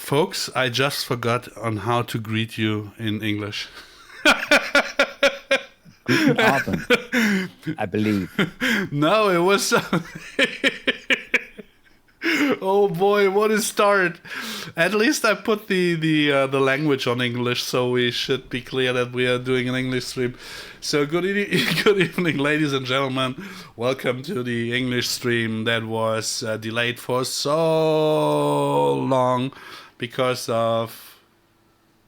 Folks, I just forgot on how to greet you in English. Guten Abend, I believe. No, it was. Oh boy, what a start! At least I put the language on English, so we should be clear that we are doing an English stream. So good evening, ladies and gentlemen. Welcome to the English stream that was delayed for so long because of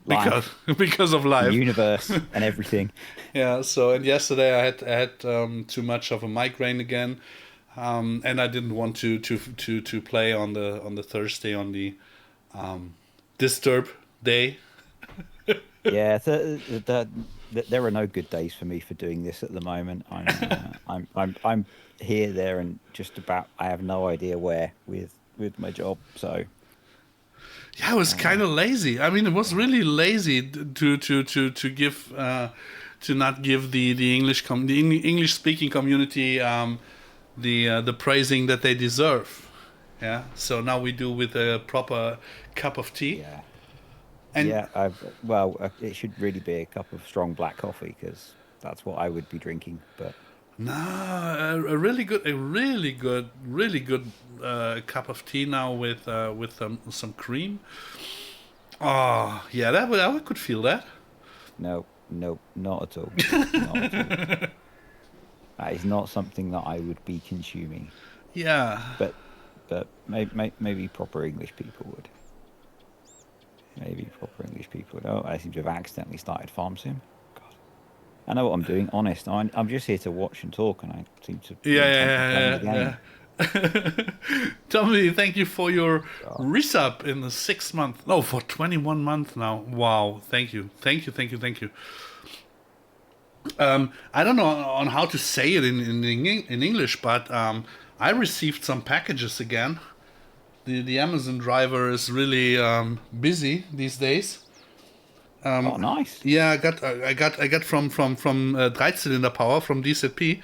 because of life, the universe, and everything. Yeah. So and yesterday I had too much of a migraine again. And I didn't want to play on the Thursday on the disturb day. Yeah, there are no good days for me for doing this at the moment. I'm here, there, and just about. I have no idea where with my job. So yeah, I was kind of lazy. I mean, it was really lazy to give to not give the English speaking community. The praising that they deserve. Yeah. So now we do with a proper cup of tea. yeah, And yeah. It should really be a cup of strong black coffee because that's what I would be drinking. But no, a really good cup of tea now with some cream. Oh yeah, I could feel that. no, not at all. Not at all. That is not something that I would be consuming. Yeah. But maybe proper English people would. Maybe proper English people would. Oh, I seem to have accidentally started Farm Sim. God, I know what I'm doing. Honest, I'm just here to watch and talk, and I seem to be Yeah. Tommy, thank you for your resub in the 6 month. No, for 21 months now. Wow, thank you. I don't know on how to say it in English, but I received some packages again. The Amazon driver is really busy these days. Oh, nice. Yeah, I got from 3-cylinder power from DZP.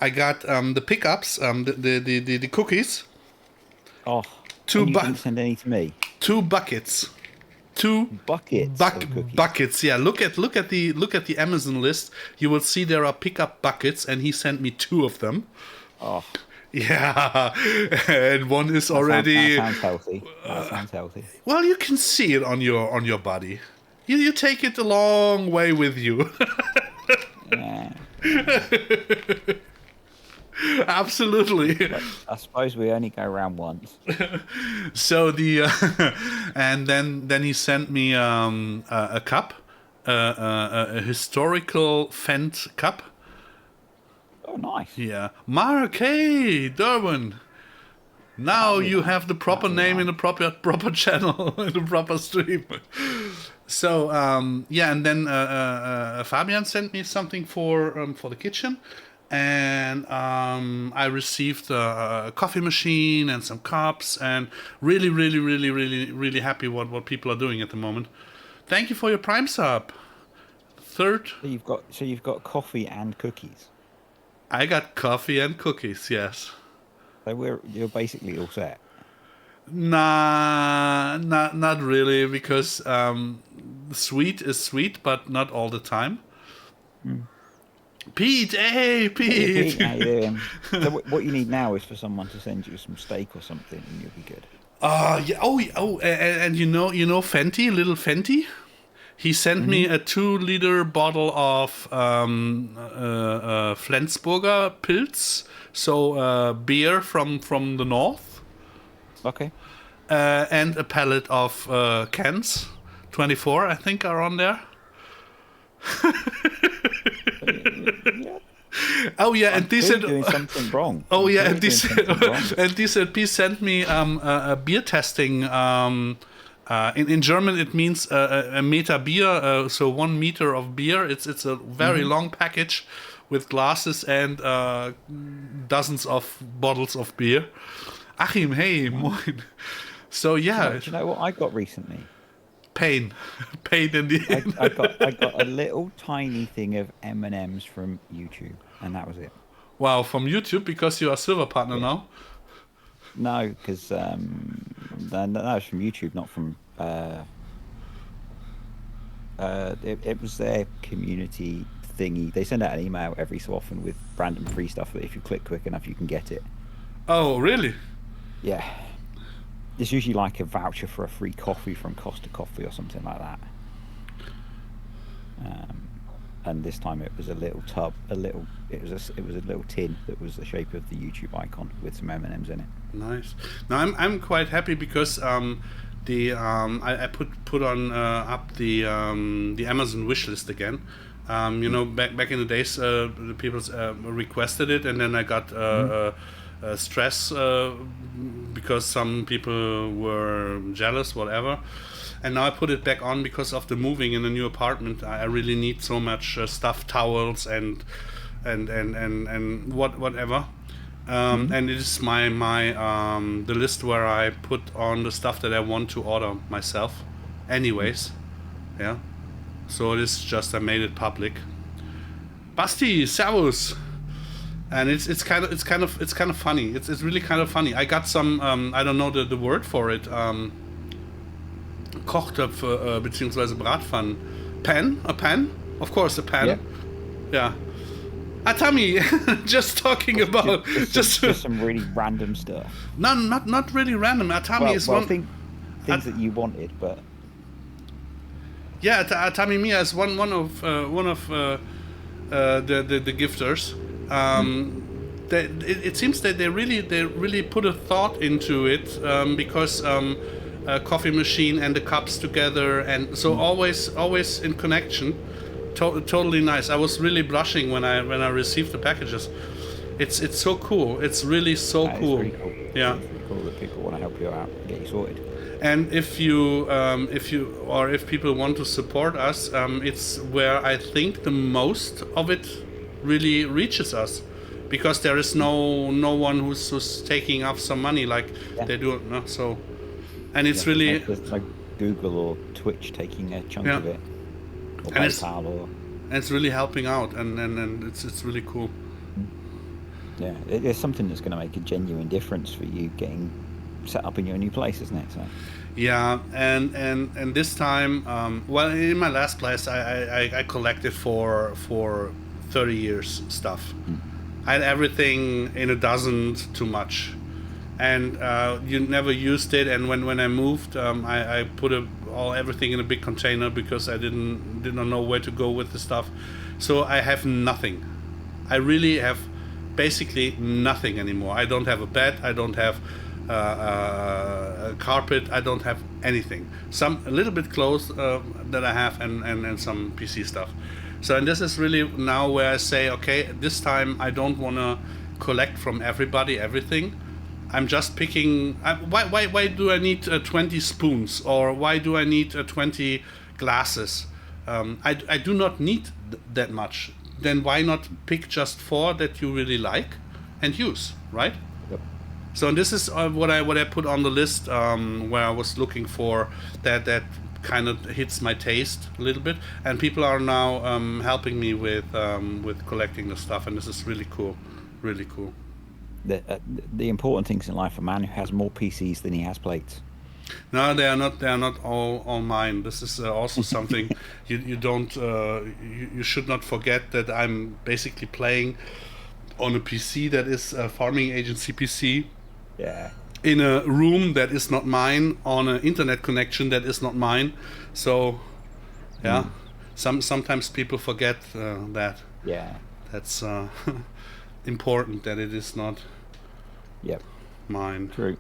I got the pickups, the cookies. Oh, you didn't send any to me. 2 buckets. 2 buckets. Buckets. Yeah, look at the Amazon list. You will see there are pickup buckets, and he sent me 2 of them. Oh, yeah, and one is already. That sounds healthy. Well, you can see it on your body. You take it a long way with you. Yeah. Absolutely. But I suppose we only go around once. So and then he sent me a cup, a historical Fent cup. Oh, nice. Yeah, Mark, hey, Derwin. Now you have the proper name in the proper channel in the proper stream. So yeah, and then Fabian sent me something for the kitchen. And I received a coffee machine and some cups, and really happy what people are doing at the moment. Thank you for your Prime sub. Third. So you've got coffee and cookies. I got coffee and cookies. Yes. So you're basically all set. Nah, not really, because sweet is sweet, but not all the time. Pete, hey, Pete. Hey, Pete, how you doing? So what you need now is for someone to send you some steak or something, and you'll be good. Yeah. Oh, and you know, Fenty, little Fenty. He sent me a 2-liter bottle of Flensburger Pils, so beer from the north. Okay. And a pallet of cans, 24, I think, are on there. Oh yeah, and these said doing something wrong. Oh yeah, and these said P sent me a beer testing. In German, it means a meter beer, so 1 meter of beer. It's a very long package with glasses and dozens of bottles of beer. Achim, hey, moin. So yeah, Do you know what I got recently? Pain in the. I got a little tiny thing of M&Ms from YouTube, and that was it. Wow, from YouTube, because you are silver partner now. No, because that was from YouTube, not from It was their community thingy. They send out an email every so often with random free stuff that if you click quick enough, you can get it. Oh, really? Yeah. It's usually like a voucher for a free coffee from Costa Coffee or something like that. And this time it was a little tub, it was a little tin that was the shape of the YouTube icon with some M&Ms in it. Nice. Now I'm quite happy because I put on up the Amazon wish list again. You know, back in the days, the people requested it, and then I got stress because some people were jealous, whatever. And now I put it back on because of the moving in a new apartment. I really need so much stuffed towels and whatever. And it is my the list where I put on the stuff that I want to order myself, anyways. Yeah. So it is just I made it public. Basti, servus. And it's kind of funny. It's really kind of funny. I got some I don't know the word for it. Kochtöpfe beziehungsweise Bratpfannen. A pan? Of course, a pan. Yeah. Atami, just talking about just some really random stuff. No, not really random. Atami is one things that you wanted, but yeah, Atami Mia is one of the gifters. It seems that they really put a thought into it because a coffee machine and the cups together, and so always in connection. Totally nice. I was really blushing when I received the packages. It's so cool. It's really so cool. Really cool. Yeah. It's really cool that people want to help you out and get you sorted. And if people want to support us, it's where I think the most of it really reaches us, because there is no one who's taking off some money like they do. No, so, and it's really it's like Google or Twitch taking a chunk of it. And it's really helping out, and it's really cool. Yeah, it's something that's going to make a genuine difference for you getting set up in your new place, isn't it? So. Yeah, and this time, well, in my last place, I collected for 30 years stuff. I had everything in a dozen too much, and you never used it. And when I moved, I put everything in a big container because I did not know where to go with the stuff. So I have nothing. I really have basically nothing anymore. I don't have a bed. I don't have a carpet. I don't have anything. A little bit clothes that I have, and some PC stuff. So, and this is really now where I say, okay, this time I don't want to collect from everybody everything. I'm just picking. Why do I need 20 spoons, or why do I need 20 glasses? I do not need that much. Then why not pick just 4 that you really like and use, right? Yep. So this is what I put on the list where I was looking for that kind of hits my taste a little bit, and people are now helping me with collecting the stuff, and this is really cool, really cool. The important things in life: a man who has more PCs than he has plates. No, they are not all mine. This is also something you don't you should not forget, that I'm basically playing on a PC that is a farming agency PC. Yeah. In a room that is not mine, on an internet connection that is not mine. So, yeah, sometimes people forget that. Yeah. That's important, that it is not. Yep. Mine. True.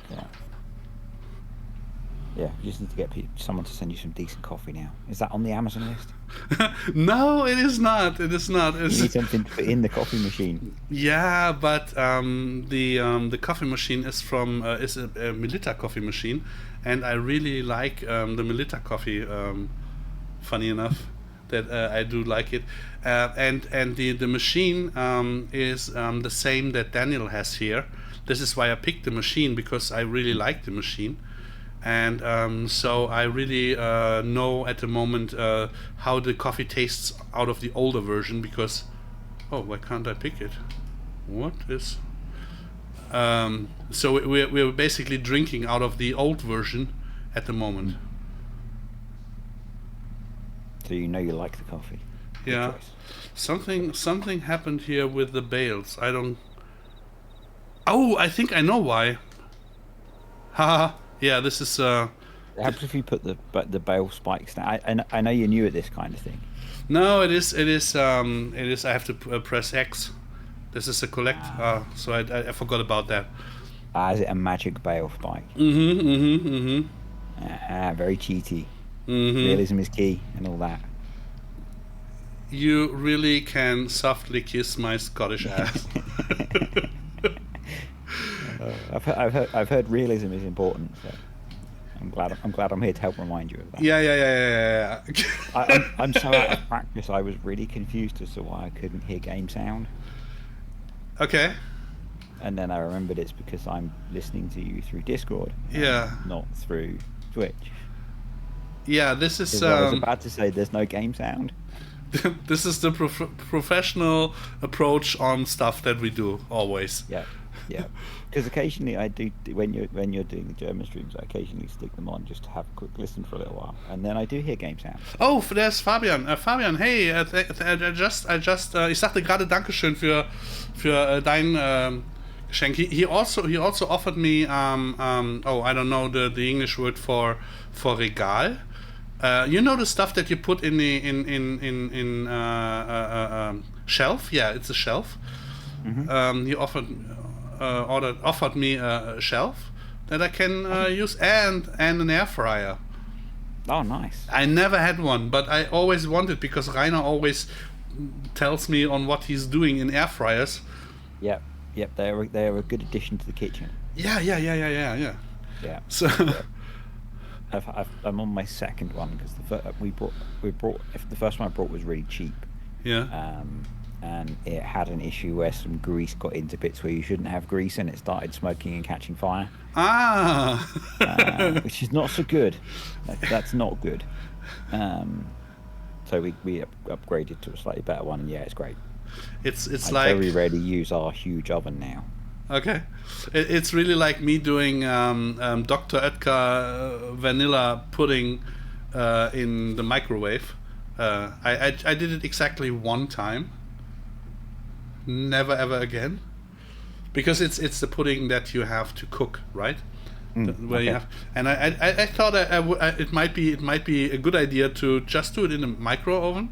Yeah. Yeah, you just need to get someone to send you some decent coffee now. Is that on the Amazon list? No, it is not. It is not. You need something to put in the coffee machine. Yeah, but the coffee machine is from is a Melitta coffee machine, and I really like the Melitta coffee. Funny enough, that I do like it, and the machine is the same that Daniel has here. This is why I picked the machine, because I really like the machine. And so I really know at the moment how the coffee tastes out of the older version, because why can't I pick it? What is so we're basically drinking out of the old version at the moment. So you know you like the coffee. Good Yeah. choice. Something happened here with the bales. I don't. Oh, I think I know why. Haha. Yeah, this is. Perhaps if you put the bale spikes down. I know you're new at this kind of thing. No, it is. It is. It is. I have to press X. This is a collect. So I forgot about that. Is it a magic bale spike? Very cheaty. Realism is key and all that. You really can softly kiss my Scottish ass. I've heard realism is important. So I'm glad I'm here to help remind you of that. Yeah. I'm so out of practice. I was really confused as to why I couldn't hear game sound. Okay. And then I remembered it's because I'm listening to you through Discord. Yeah. Not through Twitch. Yeah, this is. I was about to say there's no game sound. This is the professional approach on stuff that we do always. Yeah. Because occasionally I do when you're doing the German streams, I occasionally stick them on just to have a quick listen for a little while, and then I do hear game sound. Oh, there's Fabian. Fabian, hey, ich sagte gerade Dankeschön für dein Geschenk. He also offered me I don't know the English word for regal. You know the stuff that you put in the in shelf? Yeah, it's a shelf. He offered me a shelf that I can use and an air fryer. Oh, nice. I never had one, but I always wanted because Rainer always tells me on what he's doing in air fryers. Yep. They're a good addition to the kitchen. Yeah. Yeah. So. I'm on my second one because the first one I brought was really cheap. Yeah. And it had an issue where some grease got into bits where you shouldn't have grease, and it started smoking and catching fire. Which is not so good. That's not good. So we upgraded to a slightly better one, and yeah, it's great. It's I like very rarely use our huge oven now. Okay, it's really like me doing Dr. Oetker vanilla pudding in the microwave. I did it exactly one time. Never ever again, because it's the pudding that you have to cook, right? Where you have, and I thought it might be a good idea to just do it in a micro oven,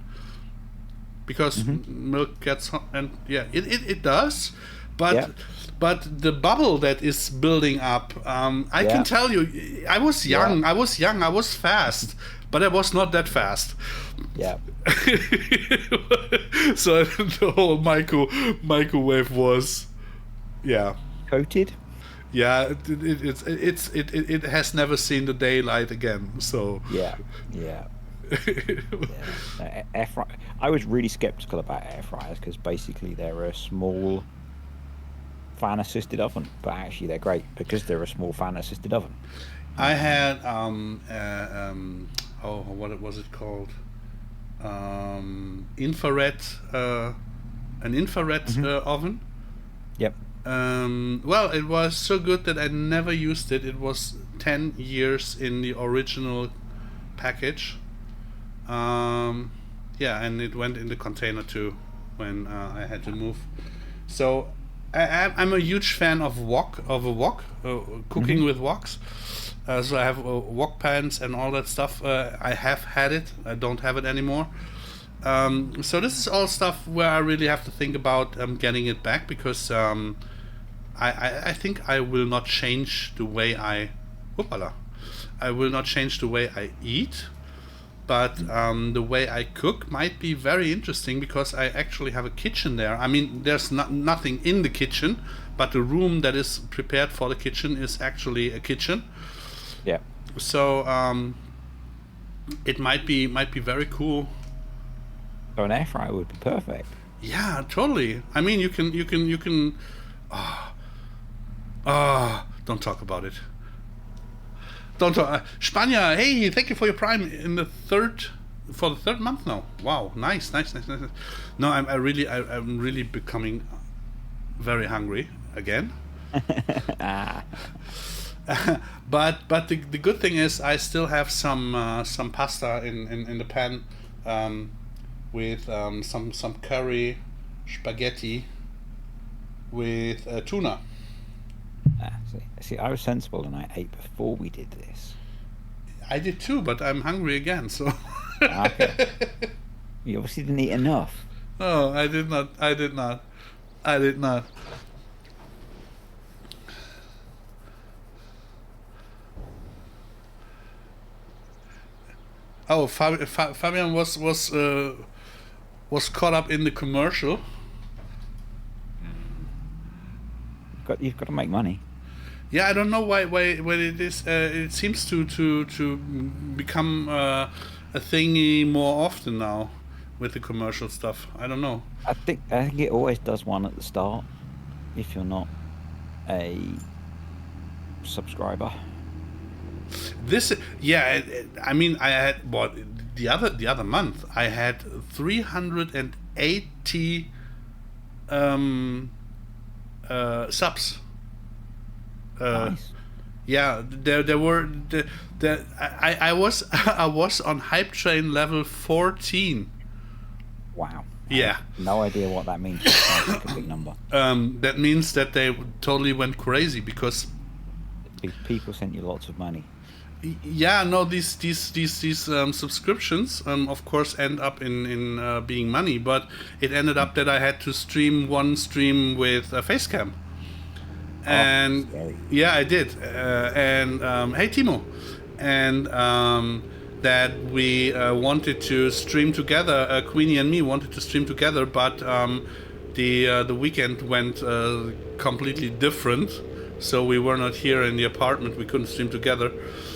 because milk gets hot, and yeah, it does, but the bubble that is building up, I can tell you, I was young, I was fast, but I was not that fast. Yeah. So the whole microwave was, Coated. Yeah, it has never seen the daylight again. So Yeah. Air fry. I was really skeptical about air fryers because basically they're a small fan-assisted oven, but actually they're great because they're a small fan-assisted oven. I had what was it called? Infrared, an infrared oven. Yep. Well, it was so good that I never used it. It was 10 years in the original package. And it went in the container too when I had to move. So I'm a huge fan of wok, cooking with woks. So I have wok pans and all that stuff. I have had it. I don't have it anymore. So this is all stuff where I really have to think about getting it back, because I think I will not change the way I will not change the way I eat, but the way I cook might be very interesting, because I actually have a kitchen there. I mean, there's nothing in the kitchen, but the room that is prepared for the kitchen is actually a kitchen. Yeah. So it might be very cool. So an air fryer would be perfect. Yeah, totally. I mean, you can. Don't talk about it. Don't talk. Spania, hey, thank you for your Prime in the third month now. Wow, nice. No, I'm really becoming very hungry again. but the good thing is I still have some pasta in the pan, with some curry, spaghetti, with tuna. See, I was sensible and I ate before we did this. I did too, but I'm hungry again. So. Okay. You obviously didn't eat enough. Oh, I did not. I did not. I did not. Oh, Fabian was caught up in the commercial. You've got to make money. Yeah, I don't know why it is. It seems to become a thingy more often now with the commercial stuff. I don't know. I think it always does one at the start if you're not a subscriber. I mean, I had the other month I had 380 subs. Nice. Yeah, there were I was I was on hype train level 14. Wow. Yeah. No idea what that means. It sounds like a big number. That means that they totally went crazy because people sent you lots of money. Yeah, no, these subscriptions of course end up in being money, but it ended up that I had to stream one stream with a face cam. And yeah, I did. Hey Timo, and that we wanted to stream together. Queenie and me wanted to stream together, but the weekend went completely different. So we were not here in the apartment. We couldn't stream together,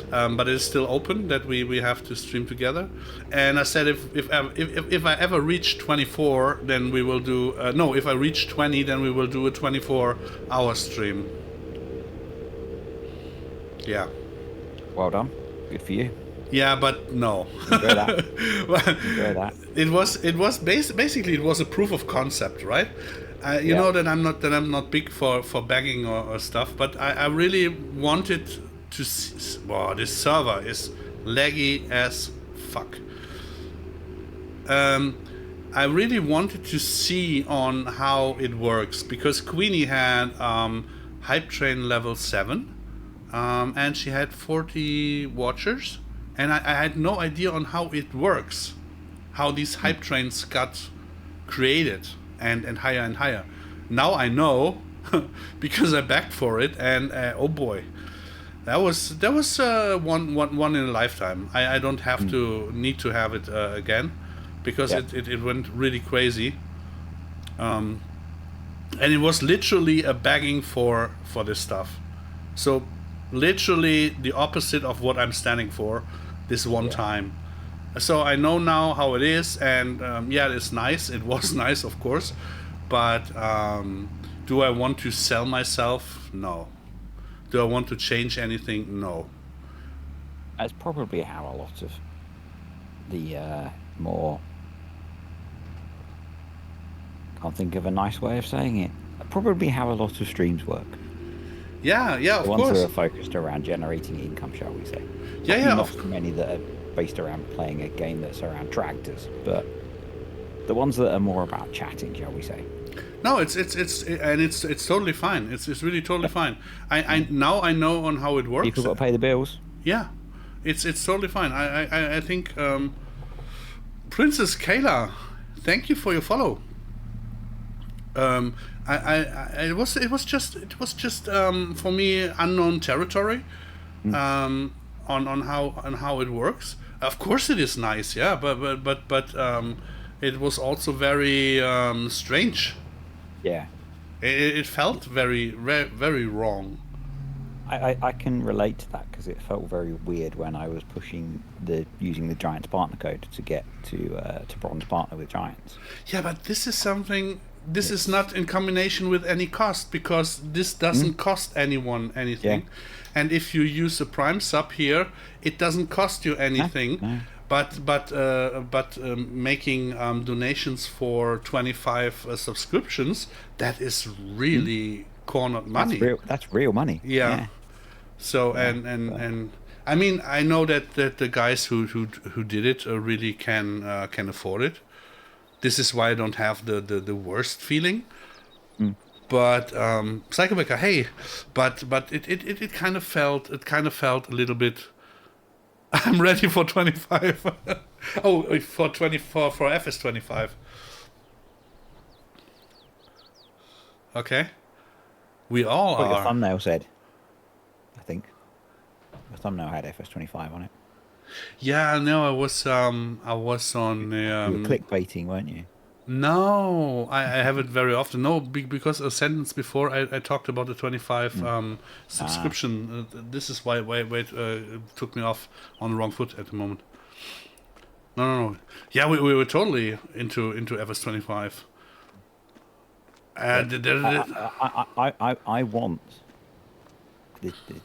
but it is still open that we have to stream together. And I said if I ever reach 24, then we will do. No, if I reach 20, then we will do a 24-hour stream. Yeah. Well done. Good for you. Yeah, but no. Enjoy that. Enjoy that. It was basically it was a proof of concept, right? You know that I'm not big for begging or stuff, but I really wanted to see. Wow, this server is laggy as fuck. I really wanted to see on how it works because Queenie had hype train level 7, and she had 40 watchers, and I had no idea on how it works, how these hype trains got created. And higher and higher. Now I know because I begged for it, and oh boy, that was one in a lifetime. I don't have to need to have it again because it went really crazy. And it was literally a begging for this stuff. So literally the opposite of what I'm standing for this one time. So I know now how it is, and it's nice. It was nice, of course, but do I want to sell myself? No. Do I want to change anything? No. That's probably how a lot of the more... Can't think of a nice way of saying it. Probably how a lot of streams work. Yeah, of course. The ones that are focused around generating income, shall we say. Not many that are based around playing a game that's around tractors, but the ones that are more about chatting, shall we say. No, it's totally fine. It's really totally fine. I now I know on how it works. People got to pay the bills. Yeah, it's totally fine. I think Princess Kayla, thank you for your follow. It was just for me unknown territory. On how it works. Of course, it is nice, yeah, but it was also very strange. Yeah, it felt very wrong. I can relate to that because it felt very weird when I was using the Giants partner code to get to bronze partner with Giants. Yeah, but this is something. This is not in combination with any cost because this doesn't cost anyone anything. Yeah. And if you use a Prime sub here, it doesn't cost you anything. No. But making donations for 25 subscriptions, that is really cornered money. That's real money. Yeah. So and I mean, I know that the guys who did it really can afford it. This is why I don't have the worst feeling. But Psychobaker, hey, but it kind of felt a little bit. I'm ready for 25. Oh, for 24 for FS25. Okay, we all What are. your thumbnail said, I think. The thumbnail had FS25 on it. Yeah, no, I was on. You were clickbaiting, weren't you? No, I have it very often. No, because a sentence before I talked about the 25 subscription. This is why it took me off on the wrong foot at the moment. No. Yeah, we were totally into FS25. I want,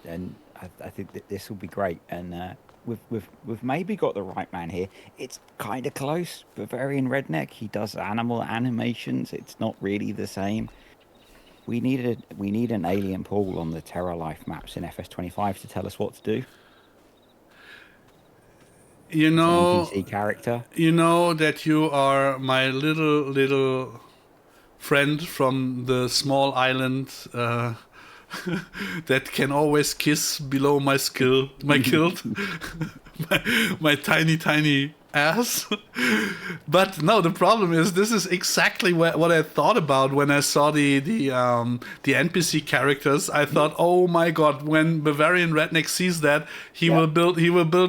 and I think that this will be great. And we've maybe got the right man here. It's kind of close. Bavarian Redneck. He does animal animations. It's not really the same. We need an alien pool on the Terra Life maps in FS25 to tell us what to do. You know, NPC character. You know that you are my little friend from the small island that can always kiss below my kilt, my tiny ass. But no, the problem is this is exactly what I thought about when I saw the NPC characters. I thought, oh my god, when Bavarian Redneck sees that, he will build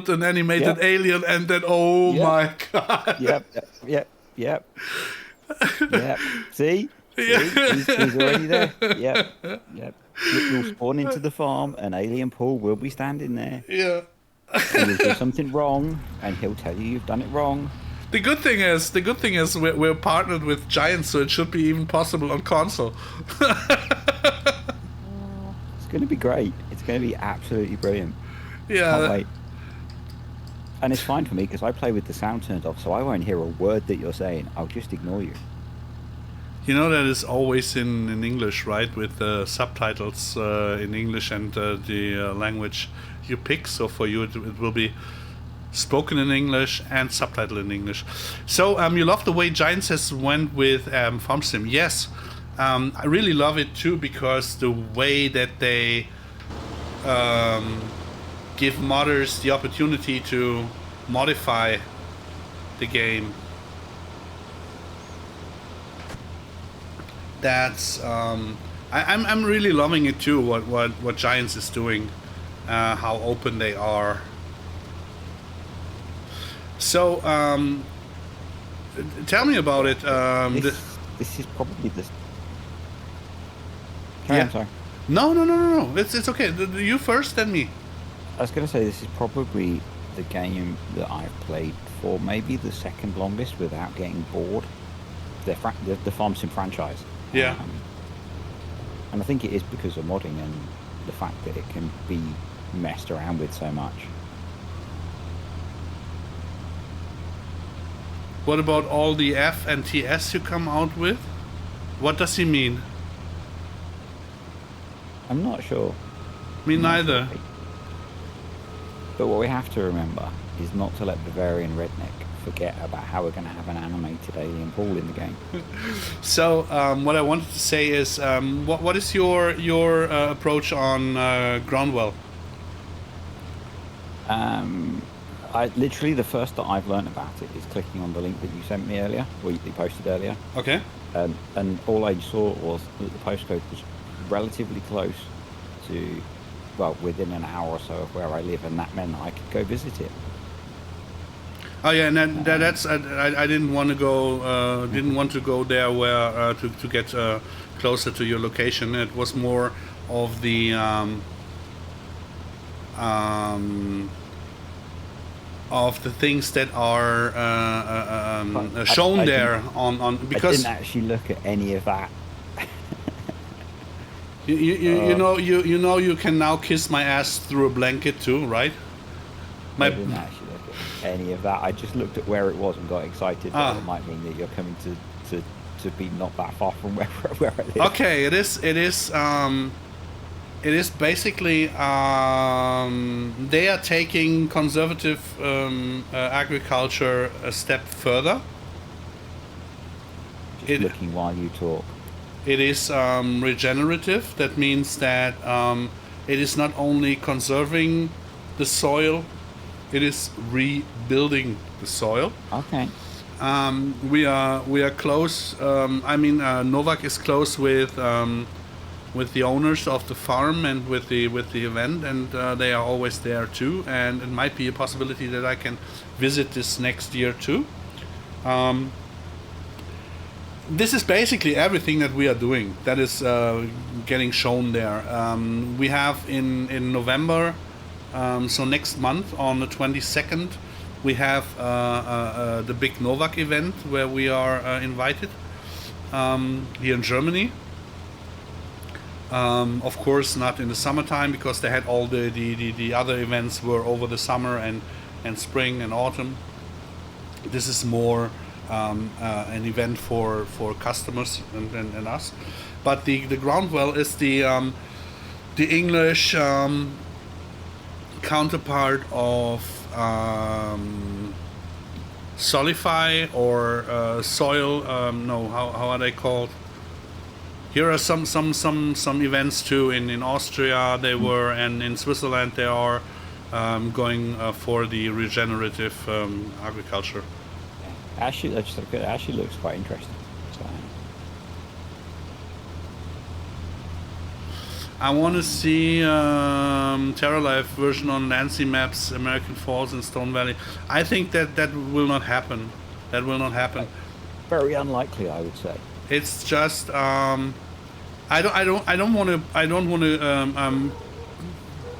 an animated alien, and then my god. Yep. See? He's already there. Yep. You'll spawn into the farm, an alien pool will be standing there. Yeah. You'll do something wrong, and he'll tell you you've done it wrong. The good thing is we're partnered with Giants, so it should be even possible on console. It's going to be great. It's going to be absolutely brilliant. Yeah. Can't wait. And it's fine for me because I play with the sound turned off, so I won't hear a word that you're saying. I'll just ignore you. You know that is always in English, right? With subtitles in English and the language you pick. So for you, it will be spoken in English and subtitled in English. So you love the way Giants has went with Farm Sim. Yes, I really love it too, because the way that they give modders the opportunity to modify the game. That's I'm really loving it too. What Giants is doing, how open they are. So tell me about it. This is probably the. I'm sorry. No. It's okay. You first, then me. I was going to say this is probably the game that I've played for maybe the second longest without getting bored. The Farm Sim franchise. Yeah. And I think it is because of modding and the fact that it can be messed around with so much. What about all the F and TS you come out with? What does he mean? I'm not sure. Me neither. Sure. But what we have to remember is not to let Bavarian Redneck forget about how we're going to have an animated alien pool in the game. So what I wanted to say is, what is your approach on Groundwell? I literally, the first that I've learned about it is clicking on the link that you sent me earlier, or you posted earlier. Okay. And all I saw was that the postcode was relatively close to, well, within an hour or so of where I live, and that meant that I could go visit it. Oh yeah, and that's I didn't want to go there where to get closer to your location. It was more of the things that are shown there on because I didn't actually look at any of that. you know you can now kiss my ass through a blanket too, right? I didn't actually look at any of that. I just looked at where it was and got excited. But it might mean that you're coming to be not that far from where I live. Okay, it is It is basically they are taking conservative agriculture a step further. Just looking while you talk. It is regenerative. That means that it is not only conserving the soil, it is rebuilding the soil. Okay. We are close. Novak is close with the owners of the farm and with the event, and they are always there too. And it might be a possibility that I can visit this next year too. This is basically everything that we are doing that is getting shown there. We have in November, so next month on the 22nd, we have the big Novak event where we are invited here in Germany. Of course, not in the summertime because they had all the other events were over the summer and spring and autumn. This is more an event for customers and us. But the Groundwell is the English counterpart of Solify or soil. No, how are they called? Here are some events too in Austria they were, and in Switzerland they are going for the regenerative agriculture. Actually, it actually looks quite interesting. So. I want to see TerraLife version on Nancy Maps, American Falls and Stone Valley. I think that will not happen. That will not happen. Very unlikely, I would say. It's just I don't want to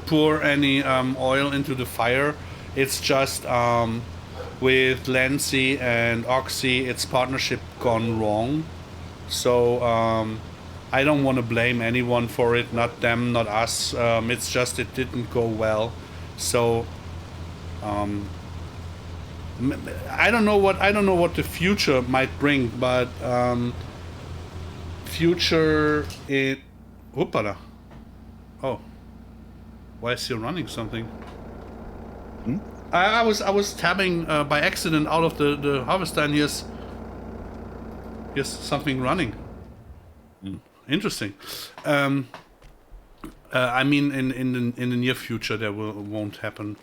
pour any oil into the fire. It's just with Lancy and Oxy, its partnership gone wrong. So I don't want to blame anyone for it, not them, not us. It's just it didn't go well. So I don't know what the future might bring, but future it. Oopala. Oh, why is he running something? Hmm? I was tabbing by accident out of the harvester, and here's something running. Interesting. I mean, in the near future, there won't happen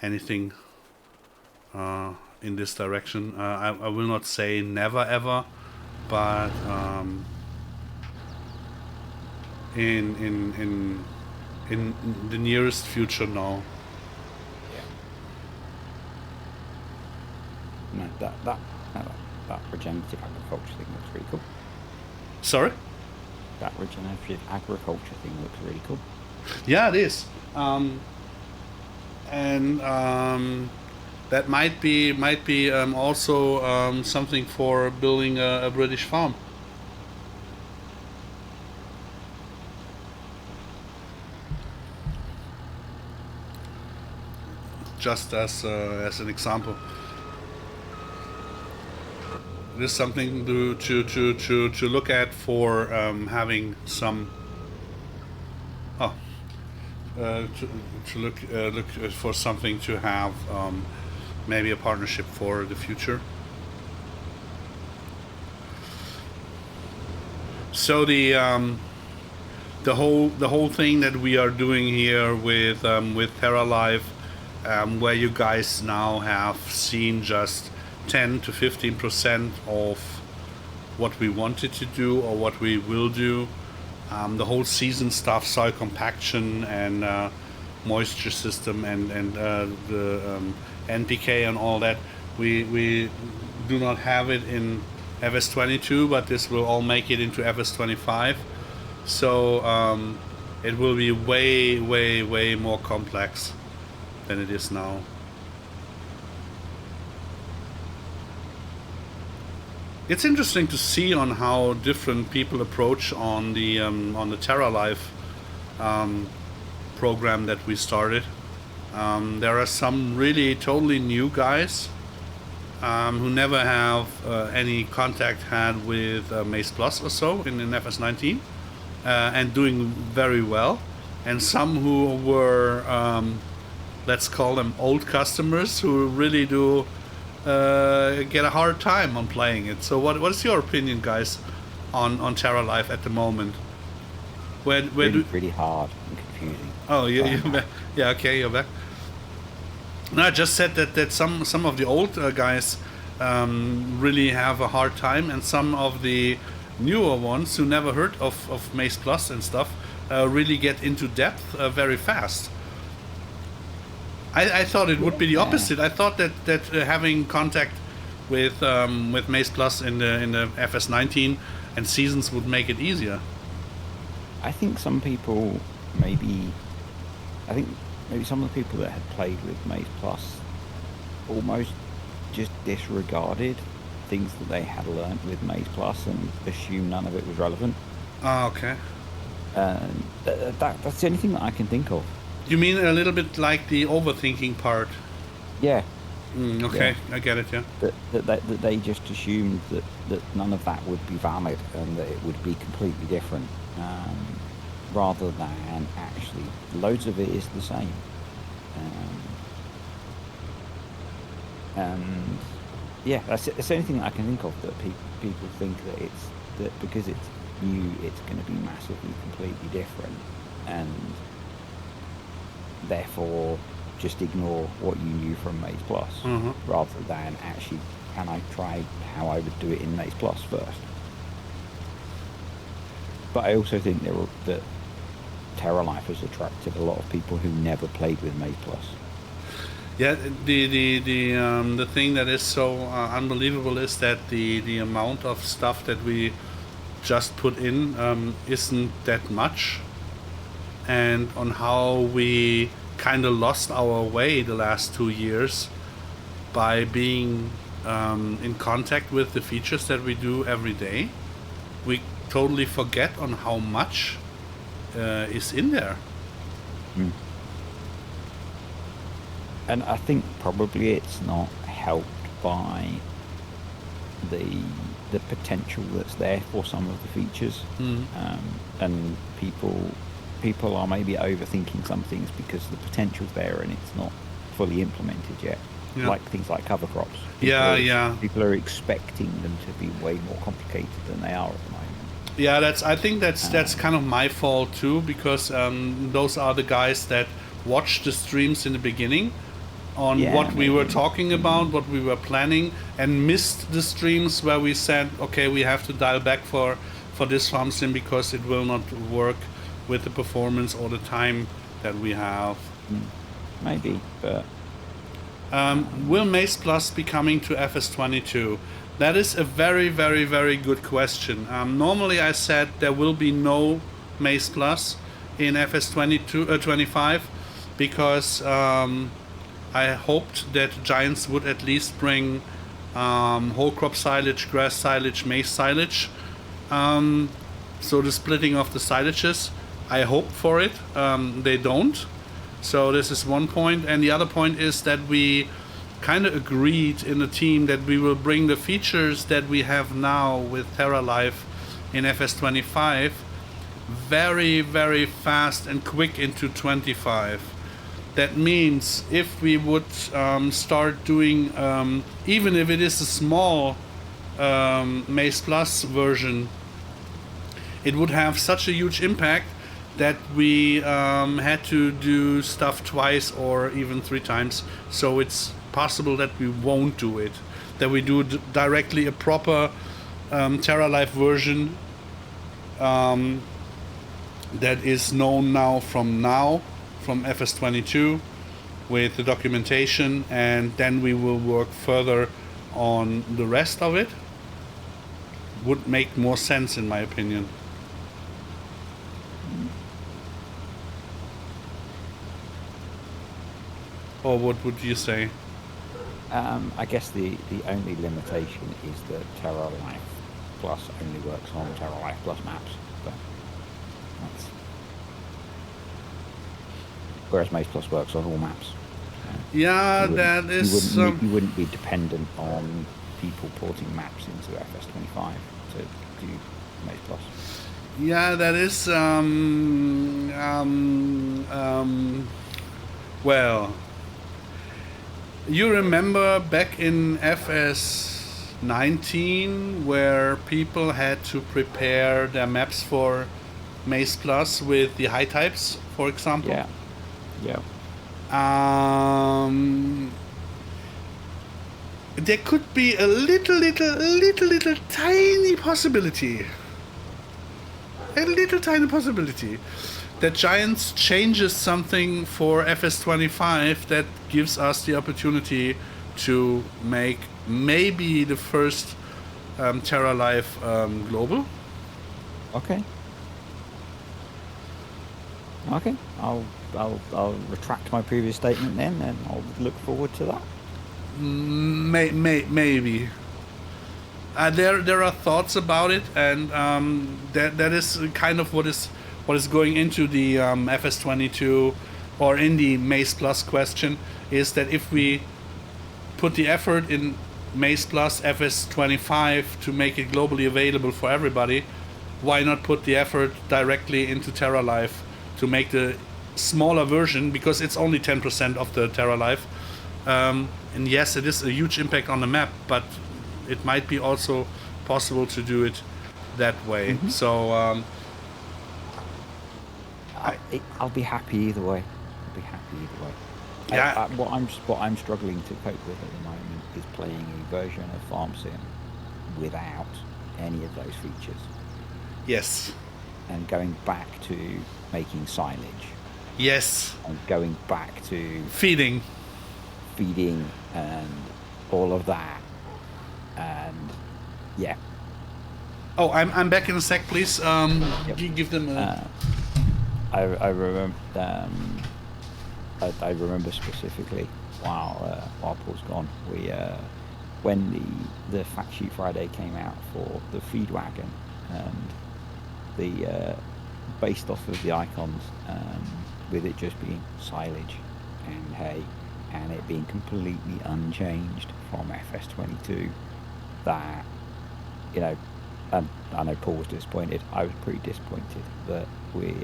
anything in this direction. I will not say never ever, but in the nearest future, no. No, that regenerative agriculture thing looks really cool. Sorry? That regenerative agriculture thing looks really cool. Yeah, it is. That might be also something for building a British farm. Just as an example. It is something to look at for having some. To look for something to have maybe a partnership for the future. So the whole thing that we are doing here with TerraLife, where you guys now have seen just 10 to 15% of what we wanted to do or what we will do. The whole season stuff, soil compaction and moisture system and the NPK and all that, we do not have it in FS22, but this will all make it into FS25. So it will be way more complex than it is now. It's interesting to see on how different people approach on the TerraLife program that we started. There are some really totally new guys who never have any contact had with Mace Plus or so in FS19 and doing very well. and some who were, let's call them old customers who really do get a hard time on playing it. So what is your opinion, guys, on TerraLife at the moment? Where really hard and confusing. Oh, yeah, okay, you're back. No, I just said that some of the old guys really have a hard time, and some of the newer ones who never heard of Maze Plus and stuff really get into depth very fast. I thought it would be the opposite. I thought that having contact with Maze Plus in the FS19 and seasons would make it easier. I think some people maybe some of the people that had played with Maze Plus almost just disregarded things that they had learnt with Maze Plus and assumed none of it was relevant. Ah, okay. That's the only thing that I can think of. You mean a little bit like the overthinking part? Yeah. Okay, yeah. I get it, yeah. That they just assumed that none of that would be valid and that it would be completely different, rather than actually loads of it is the same. And yeah, that's the only thing that I can think of, that people think that because it's new, it's going to be massively completely different, and therefore just ignore what you knew from Maze Plus, rather than actually, can I try how I would do it in Maze Plus first? But I also think that TerraLife has attracted a lot of people who never played with Maze Plus. Yeah, the thing that is so unbelievable is that the amount of stuff that we just put in isn't that much, and on how we kind of lost our way the last 2 years by being in contact with the features that we do every day. We totally forget on how much is in there. And I think probably it's not helped by the potential that's there for some of the features, and people are maybe overthinking some things because the potential's there and it's not fully implemented yet. Yeah. Like things like cover crops. People are expecting them to be way more complicated than they are at the moment. Yeah, I think that's kind of my fault too, because those are the guys that watched the streams in the beginning on what we were talking about, what we were planning, and missed the streams where we said, okay, we have to dial back for this farm sim because it will not work with the performance or the time that we have. Maybe, but will Maze Plus be coming to FS22? That is a very, very, very good question. Normally I said there will be no Maze Plus in FS25 because I hoped that Giants would at least bring whole crop silage, grass silage, maize silage. So the splitting of the silages, I hope for it. They don't. So this is one point. And the other point is that we kind of agreed in the team that we will bring the features that we have now with TerraLife in FS25 very, very fast and quick into 25. That means if we would start doing, even if it is a small Maze Plus version, it would have such a huge impact that we had to do stuff twice or even 3 times. So it's possible that we won't do it, that we do directly a proper TerraLife version that is known now from FS22 with the documentation, and then we will work further on the rest of it. Would make more sense in my opinion. Or what would you say? I guess the only limitation is that TerraLifePlus only works on TerraLifePlus maps, but that's... whereas Maze Plus works on all maps. Yeah, that is... You wouldn't be dependent on people porting maps into FS25 to do Maze Plus. Yeah, that is. Well, you remember back in FS19 where people had to prepare their maps for Maze Plus with the high types, for example? Yeah. Yeah. There could be a little tiny possibility. A little tiny possibility that Giants changes something for FS25 that gives us the opportunity to make maybe the first Terra Life global. Okay. Okay. I'll retract my previous statement then, and I'll look forward to that. Maybe. There are thoughts about it, and that is kind of what is going into the FS22 or in the Maze Plus question, is that if we put the effort in Maze Plus FS25 to make it globally available for everybody, why not put the effort directly into Terra Life to make the smaller version, because it's only 10% of the Terra Life. And yes, it is a huge impact on the map, but it might be also possible to do it that way. Mhm. So I'll be happy either way. I'll be happy either way. Yeah. What I'm struggling to cope with at the moment is playing a version of Farm Sim without any of those features, yes, and going back to making silage, yes, and going back to feeding. and all of that, and yeah. Oh, I'm back in a sec, please. Yep. Give them a. I remember. I remember specifically while Paul's gone. We when the Fact Sheet Friday came out for the feed wagon, and the based off of the icons, with it just being silage and hay, and it being completely unchanged from FS22, that, you know, and I know Paul was disappointed. I was pretty disappointed that we.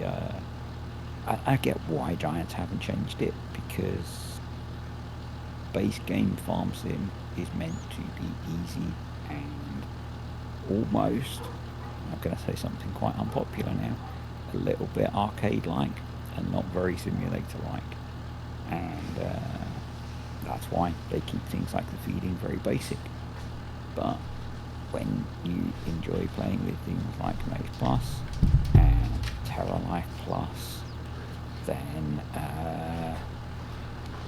I get why Giants haven't changed it, because base game Farm Sim is meant to be easy and almost, I'm going to say something quite unpopular now, a little bit arcade-like and not very simulator-like. And that's why they keep things like the feeding very basic. But when you enjoy playing with things like Maze Plus and TerraLifePlus, then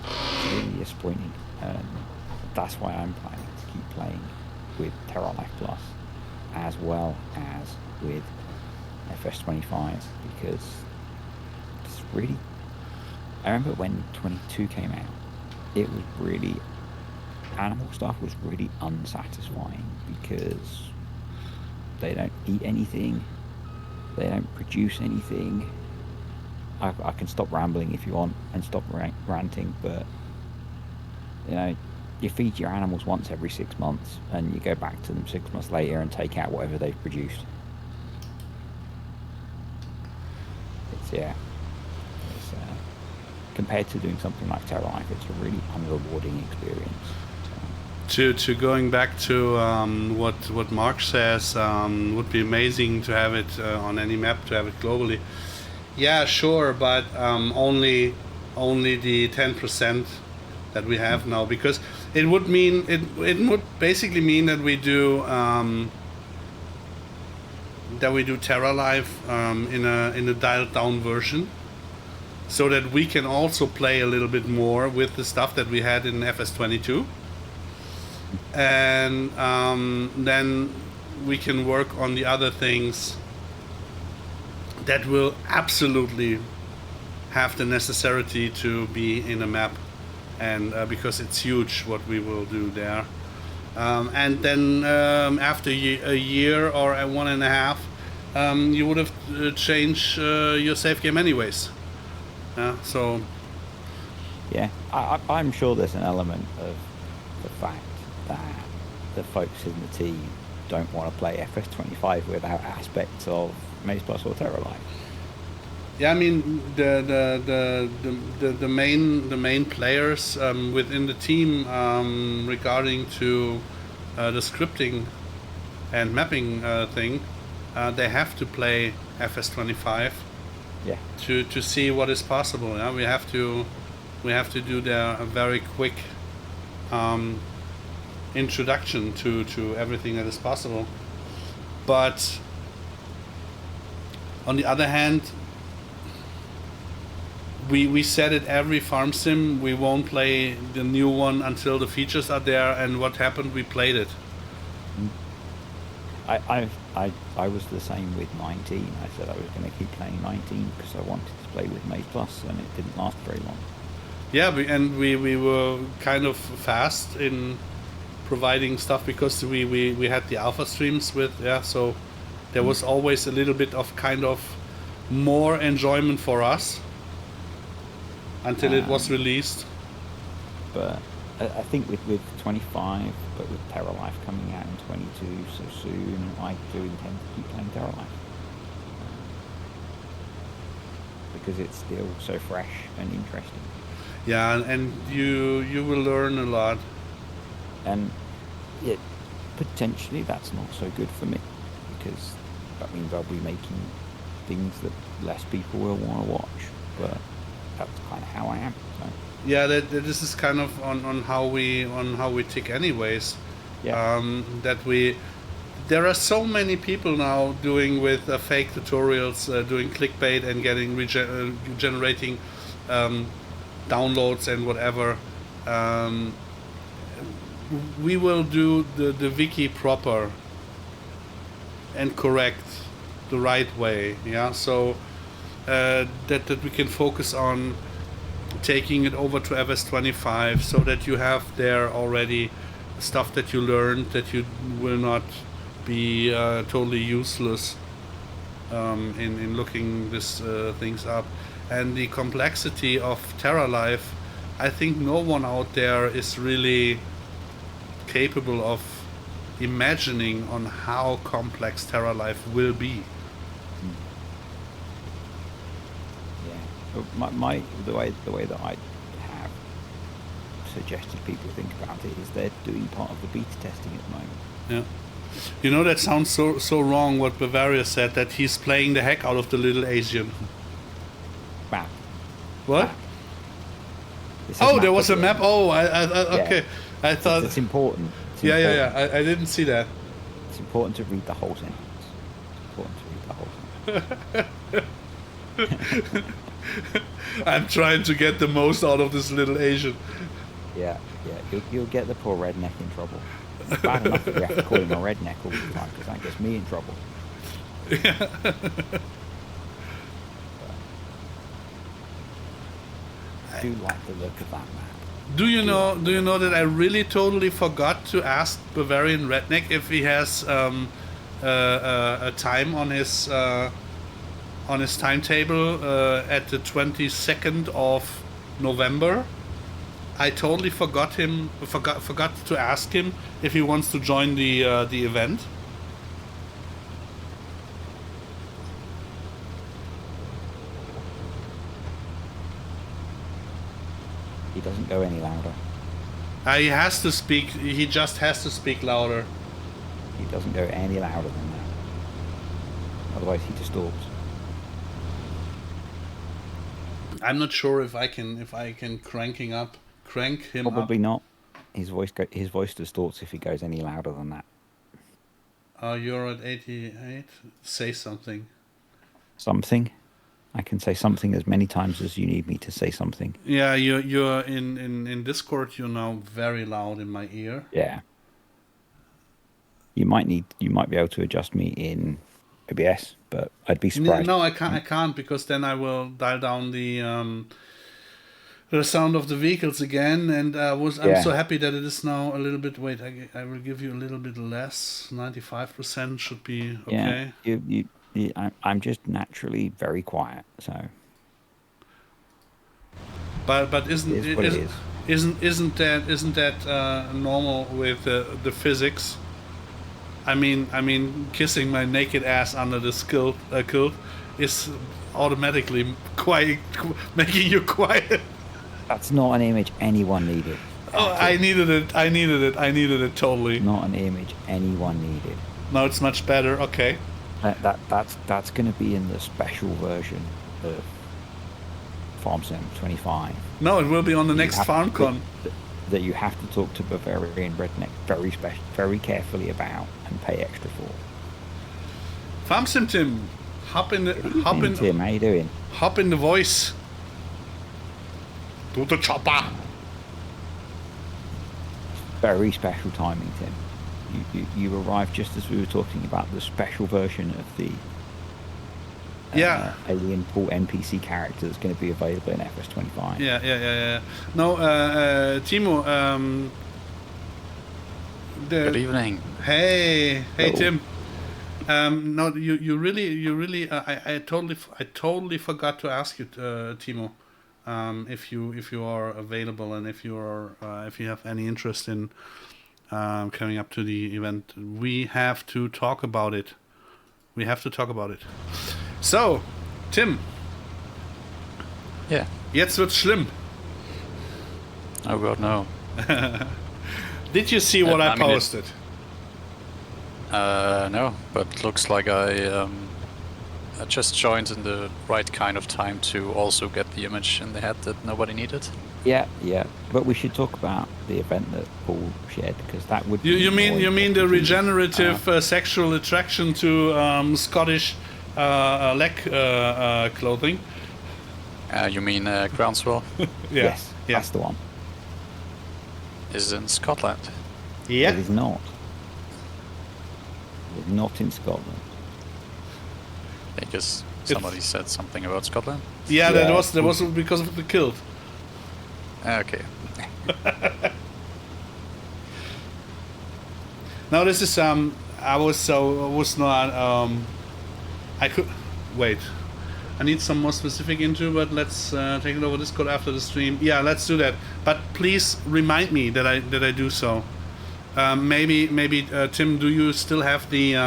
it's really disappointing. That's why I'm planning to keep playing with TerraLifePlus as well as with FS25, because it's really. I remember when 22 came out, it was really, animal stuff was really unsatisfying, because they don't eat anything, they don't produce anything. I can stop rambling if you want and stop ranting, but you know, you feed your animals once every 6 months, and you go back to them 6 months later and take out whatever they've produced. It's compared to doing something like Terra Life, it's a really unrewarding experience. To going back to what Mark says, would be amazing to have it on any map, to have it globally. Yeah, sure, but only the 10% that we have now, because it would mean it would basically mean that we do Terra Life in a dialed down version, so that we can also play a little bit more with the stuff that we had in FS22, and then we can work on the other things that will absolutely have the necessity to be in a map, and because it's huge what we will do there. And then after a year or 1.5, you would have changed your save game anyways. So Yeah, I'm sure there's an element of the fact that the folks in the team don't want to play FS25 without aspects of Masterclass or TerraLife. Yeah, I mean the main players within the team regarding to the scripting and mapping thing, they have to play FS25 Yeah. to see what is possible. Yeah, we have to do a very quick introduction to everything that is possible. But on the other hand, we said it every farm sim, we won't play the new one until the features are there, and what happened, we played it. I was the same with 19. I said I was going to keep playing 19 because I wanted to play with Maze Plus, and it didn't last very long. Yeah, we were kind of fast in providing stuff because we had the alpha streams with, so there was always a little bit of kind of more enjoyment for us until it was released. But I think with 25, but with TerraLife coming out in 22 so soon, I do intend to keep playing TerraLife. Because it's still so fresh and interesting. Yeah, and you will learn a lot. And potentially that's not so good for me, because that means I'll be making things that less people will want to watch. But that's kind of how I am. So. Yeah, this is kind of on how we tick, anyways. Yeah. There are so many people now doing with fake tutorials, doing clickbait and getting generating downloads and whatever. We will do the wiki proper and correct the right way. Yeah, so that we can focus on taking it over to FS25, so that you have there already stuff that you learned, that you will not be totally useless in looking these things up. And the complexity of TerraLife, I think no one out there is really capable of imagining on how complex TerraLife will be. The way that I have suggested people think about it is they're doing part of the beta testing at the moment. Yeah. You know, that sounds so wrong what Bavaria said, that he's playing the heck out of the little Asian. Map. What? Map. Oh, there was a map. Oh, okay. I thought it's important. Yeah. I didn't see that. It's important to read the whole sentence. I'm trying to get the most out of this little Asian. Yeah. You'll get the poor redneck in trouble. It's bad enough that we have to call him a redneck all the time, because that gets me in trouble. Yeah. I do like the look of that map. Do you know that I really totally forgot to ask Bavarian Redneck if he has a time on his timetable at the 22nd of November. I totally forgot to ask him if he wants to join the event. He doesn't go any louder. He has to speak. He just has to speak louder. He doesn't go any louder than that. Otherwise, he distorts. I'm not sure if I can crank him up. Probably not. His voice distorts if he goes any louder than that. You're at 88. Say something. Something. I can say something as many times as you need me to say something. Yeah, you're in Discord. You're now very loud in my ear. Yeah. You might be able to adjust me in OBS, but I'd be surprised. No, I can't because then I will dial down the sound of the vehicles again. And I'm so happy that it is now a little bit. Wait, I will give you a little bit less. 95% should be okay. Yeah, I'm just naturally very quiet, so. But isn't that normal with the physics? I mean, kissing my naked ass under this quilt is automatically making you quiet. That's not an image anyone needed. Oh, I needed it totally. Not an image anyone needed. Now it's much better. Okay. That's going to be in the special version of Farm Sim 25. No, it will be on the next FarmCon. That you have to talk to Bavarian Redneck very carefully about and pay extra for. Farm Sim Tim, Tim, how you doing? Hop in the voice. To the chopper. Very special timing, Tim. You arrived just as we were talking about the special version of the alien pool NPC character that's going to be available in FS25. Yeah. No, Timo. Good evening. Hey, Hello. Tim. No, you really. I totally forgot to ask you, Timo, if you are available and if you have any interest in coming up to the event. We have to talk about it. So, Tim. Yeah. Jetzt wird's schlimm. Oh God, no. Did you see what I posted? No, but looks like I just joined in the right kind of time to also get the image in the head that nobody needed. Yeah, but we should talk about the event that Paul shared because that would. You mean the regenerative sexual attraction to Scottish leg clothing? You mean Groundswell? Yes, that's the one. Is in Scotland. Yeah. It is not. It is not in Scotland. Because somebody said something about Scotland. Yeah, that was because of the kilt. Okay. Now this is I could wait. I need some more specific intro, but let's take it over Discord after the stream. Yeah, let's do that. But please remind me that I do so. Maybe Tim, do you still have the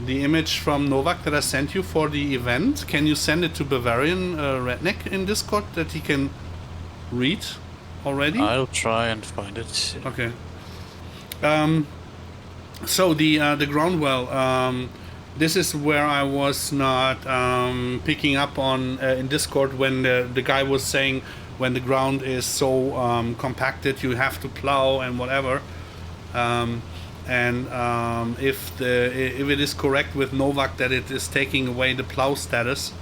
image from Novak that I sent you for the event? Can you send it to Bavarian Redneck in Discord that he can read already? I'll try and find it. Okay. So the Groundwell. This is where I was not picking up on in Discord when the guy was saying when the ground is so compacted you have to plow and whatever. If it is correct with Novak that it is taking away the plow status,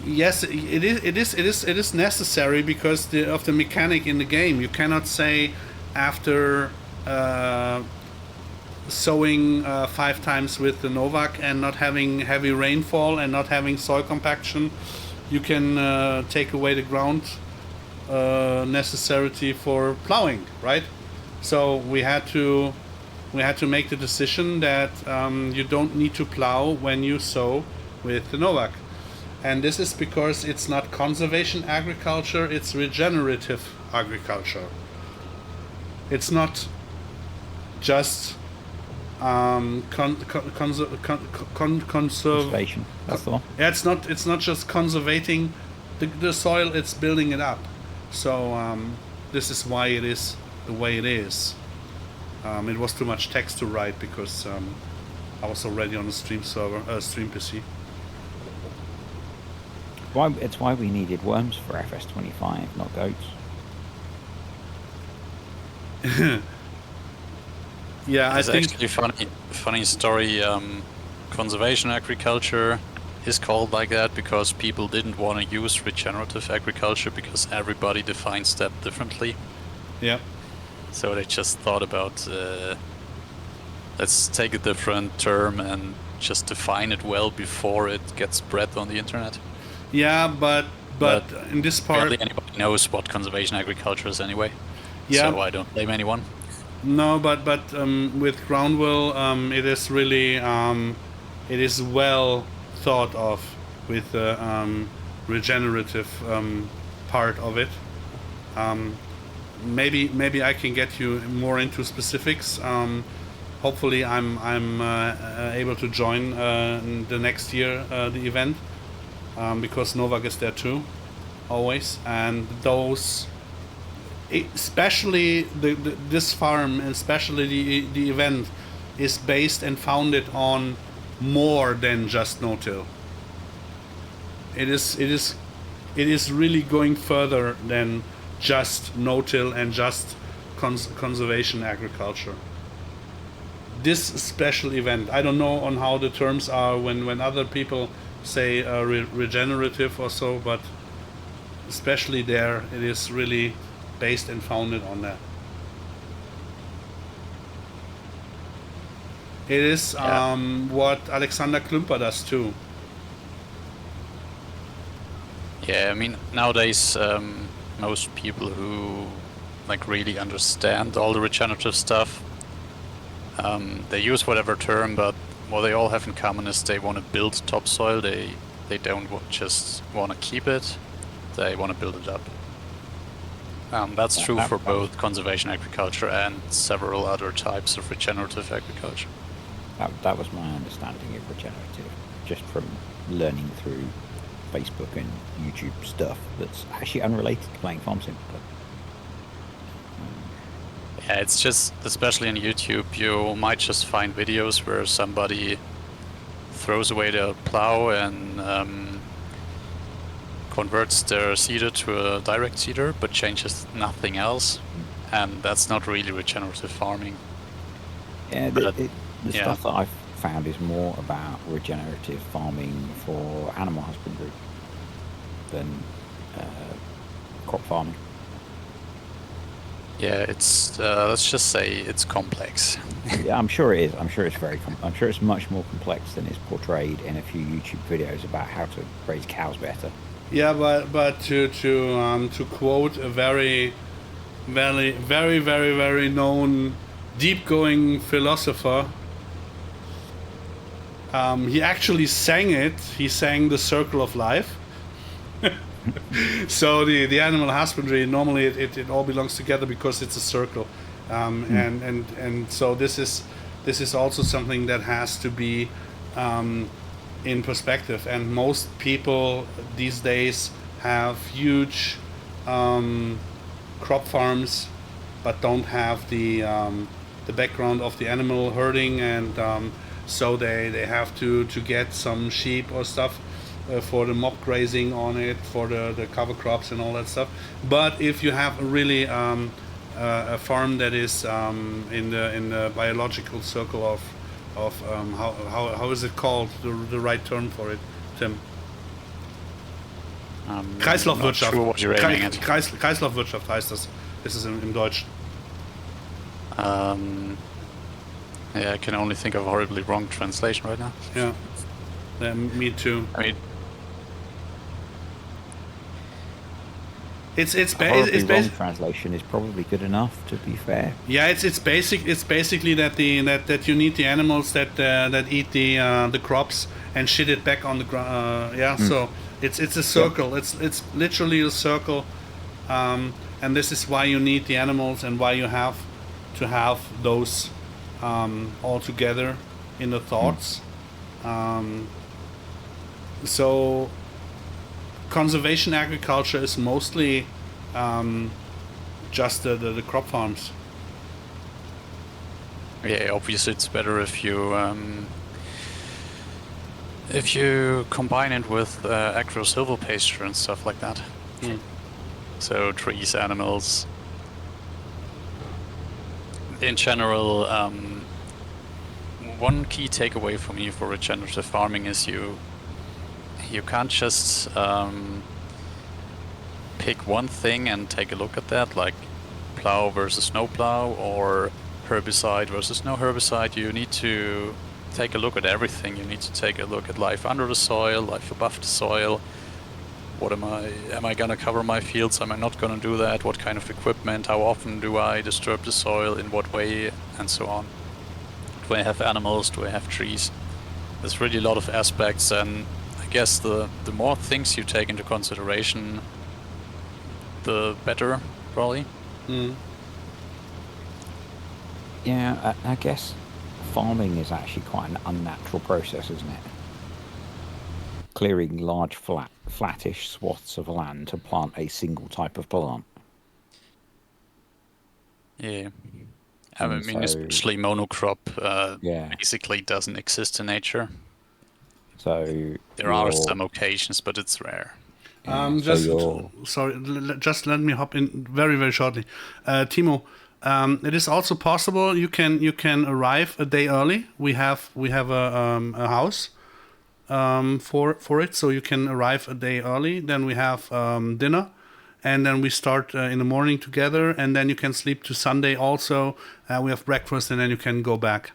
yes, it is necessary because of the mechanic in the game. You cannot say after sowing 5 times with the Novak and not having heavy rainfall and not having soil compaction, you can take away the ground necessity for plowing, right? So we had to make the decision that you don't need to plow when you sow with the Novak, and this is because it's not conservation agriculture; it's regenerative agriculture. It's not just conservation. That's all. Yeah, it's not just conservating the soil; it's building it up. So this is why it is the way it is. It was too much text to write because I was already on a stream server, stream PC. It's why we needed worms for FS25, not goats. Yeah, it's I think actually funny story. Conservation agriculture is called like that because people didn't want to use regenerative agriculture because everybody defines that differently. Yeah. So they just thought about let's take a different term and just define it well before it gets spread on the internet. Yeah, but in this part, barely anybody knows what conservation agriculture is anyway. Yeah. So I don't blame anyone. No, but with Groundwell, it is really it is well thought of with the regenerative part of it. maybe I can get you more into specifics. Hopefully, I'm able to join the next year the event, because Novak is there too, always. And those, especially this farm, and especially the event, is based and founded on more than just no-till. It is really going further than just no-till and just conservation agriculture. This special event, I don't know on how the terms are when other people say regenerative or so, but especially there, it is really based and founded on that. It is what Alexander Klümper does too. Yeah, I mean, nowadays most people who like really understand all the regenerative stuff, they use whatever term, but what they all have in common is they want to build topsoil. They don't just want to keep it, they want to build it up. That's true for both conservation agriculture and several other types of regenerative agriculture. That was my understanding of regenerative, just from learning through Facebook and YouTube stuff that's actually unrelated to playing Farm Sim. But, yeah, it's just, especially on YouTube, you might just find videos where somebody throws away their plow and converts their seeder to a direct seeder, but changes nothing else, and that's not really regenerative farming. Yeah, the stuff that I've found is more about regenerative farming for animal husbandry than crop farming. Yeah, it's let's just say it's complex. Yeah, I'm sure it is. I'm sure it's I'm sure it's much more complex than is portrayed in a few YouTube videos about how to raise cows better. Yeah, but to quote a very known deep-going philosopher, he actually sang it. He sang the circle of life. So the animal husbandry, normally it all belongs together because it's a circle, and so this is also something that has to be in perspective. And most people these days have huge crop farms, but don't have the background of the animal herding, and so they have to get some sheep or stuff for the mob grazing on it, for the cover crops and all that stuff. But if you have really a farm that is in the biological circle of how is it called, the right term for it, Tim? Kreislaufwirtschaft. Sure what you're aiming at. Kreislaufwirtschaft heißt das. Ist es im Deutsch. Yeah, I can only think of a horribly wrong translation right now. Yeah, me too. I mean, It's wrong translation is probably good enough, to be fair. Yeah, it's basically that you need the animals that eat the crops and shit it back on the ground. So it's a circle. Yep. It's literally a circle, and this is why you need the animals and why you have to have those all together in the thoughts. So conservation agriculture is mostly just the crop farms. Yeah, obviously it's better if you combine it with agro-silvopasture and stuff like that. So trees, animals. In general, one key takeaway for me for regenerative farming is you can't just pick one thing and take a look at that, like plow versus no plow or herbicide versus no herbicide. You need to take a look at everything. You need to take a look at life under the soil, life above the soil. What am I gonna cover my fields? Am I not gonna do that? What kind of equipment? How often do I disturb the soil? In what way? And so on. Do I have animals? Do I have trees? There's really a lot of aspects, and I guess the more things you take into consideration, the better, probably. Yeah, I guess farming is actually quite an unnatural process, isn't it? Clearing large, flattish swaths of land to plant a single type of plant. Yeah. I And mean, so- especially monocrop Yeah. basically doesn't exist in nature. So There are you're- some occasions, but it's rare. yeah, so you're- Sorry, just let me hop in very, very shortly. Timo, it is also possible you can arrive a day early. We have a house for it, so you can arrive a day early. Then we have dinner, and then we start in the morning together, and then you can sleep to Sunday also. We have breakfast, and then you can go back.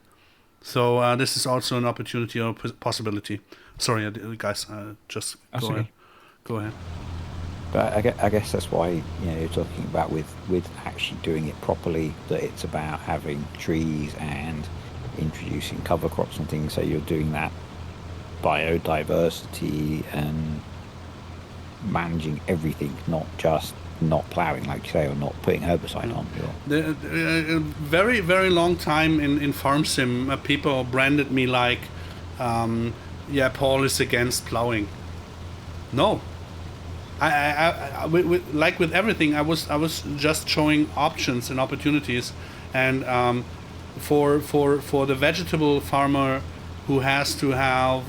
So this is also an opportunity or possibility. Sorry, guys, just That's go okay. ahead. Go ahead. But I guess that's why you're talking about with actually doing it properly. That it's about having trees and introducing cover crops and things. So you're doing that biodiversity and managing everything, not just not ploughing, like you say, or not putting herbicide on. The very, very long time in farm sim, people branded me like, Paul is against plowing. No, like with everything, I was just showing options and opportunities, and for the vegetable farmer who has to have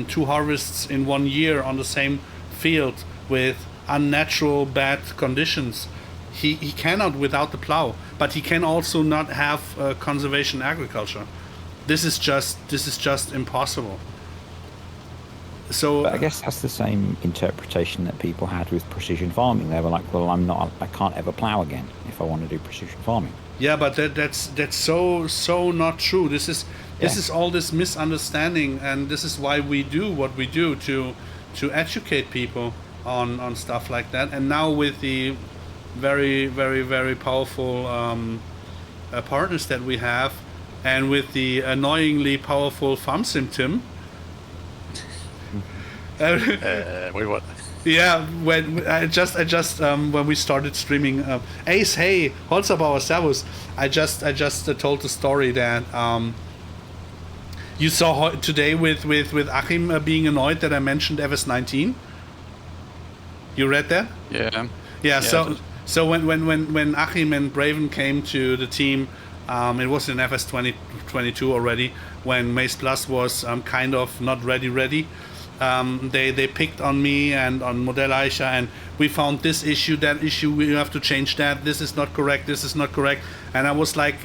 2 harvests in 1 year on the same field with unnatural bad conditions, he cannot without the plow, but he can also not have conservation agriculture. This is just impossible. So But I guess that's the same interpretation that people had with precision farming. They were like, "Well, I can't ever plow again if I want to do precision farming." yeah, but that's so not true. This is all this misunderstanding, and this is why we do what we do to educate people on stuff like that. And now with the very, very, very powerful partners that we have, and with the annoyingly powerful farm sim Tim. Wait, what? Yeah, when I just when we started streaming, Ace, hey, Holzerbauer, servus. I just told the story that you saw today with Achim being annoyed that I mentioned FS19. You read that? Yeah. Yeah. So when Achim and Braven came to the team, it was in FS 2022 already, when Mace Plus was kind of not ready. They picked on me and on Modell Aisha, and we found this issue, that issue, we have to change that, this is not correct. And I was like,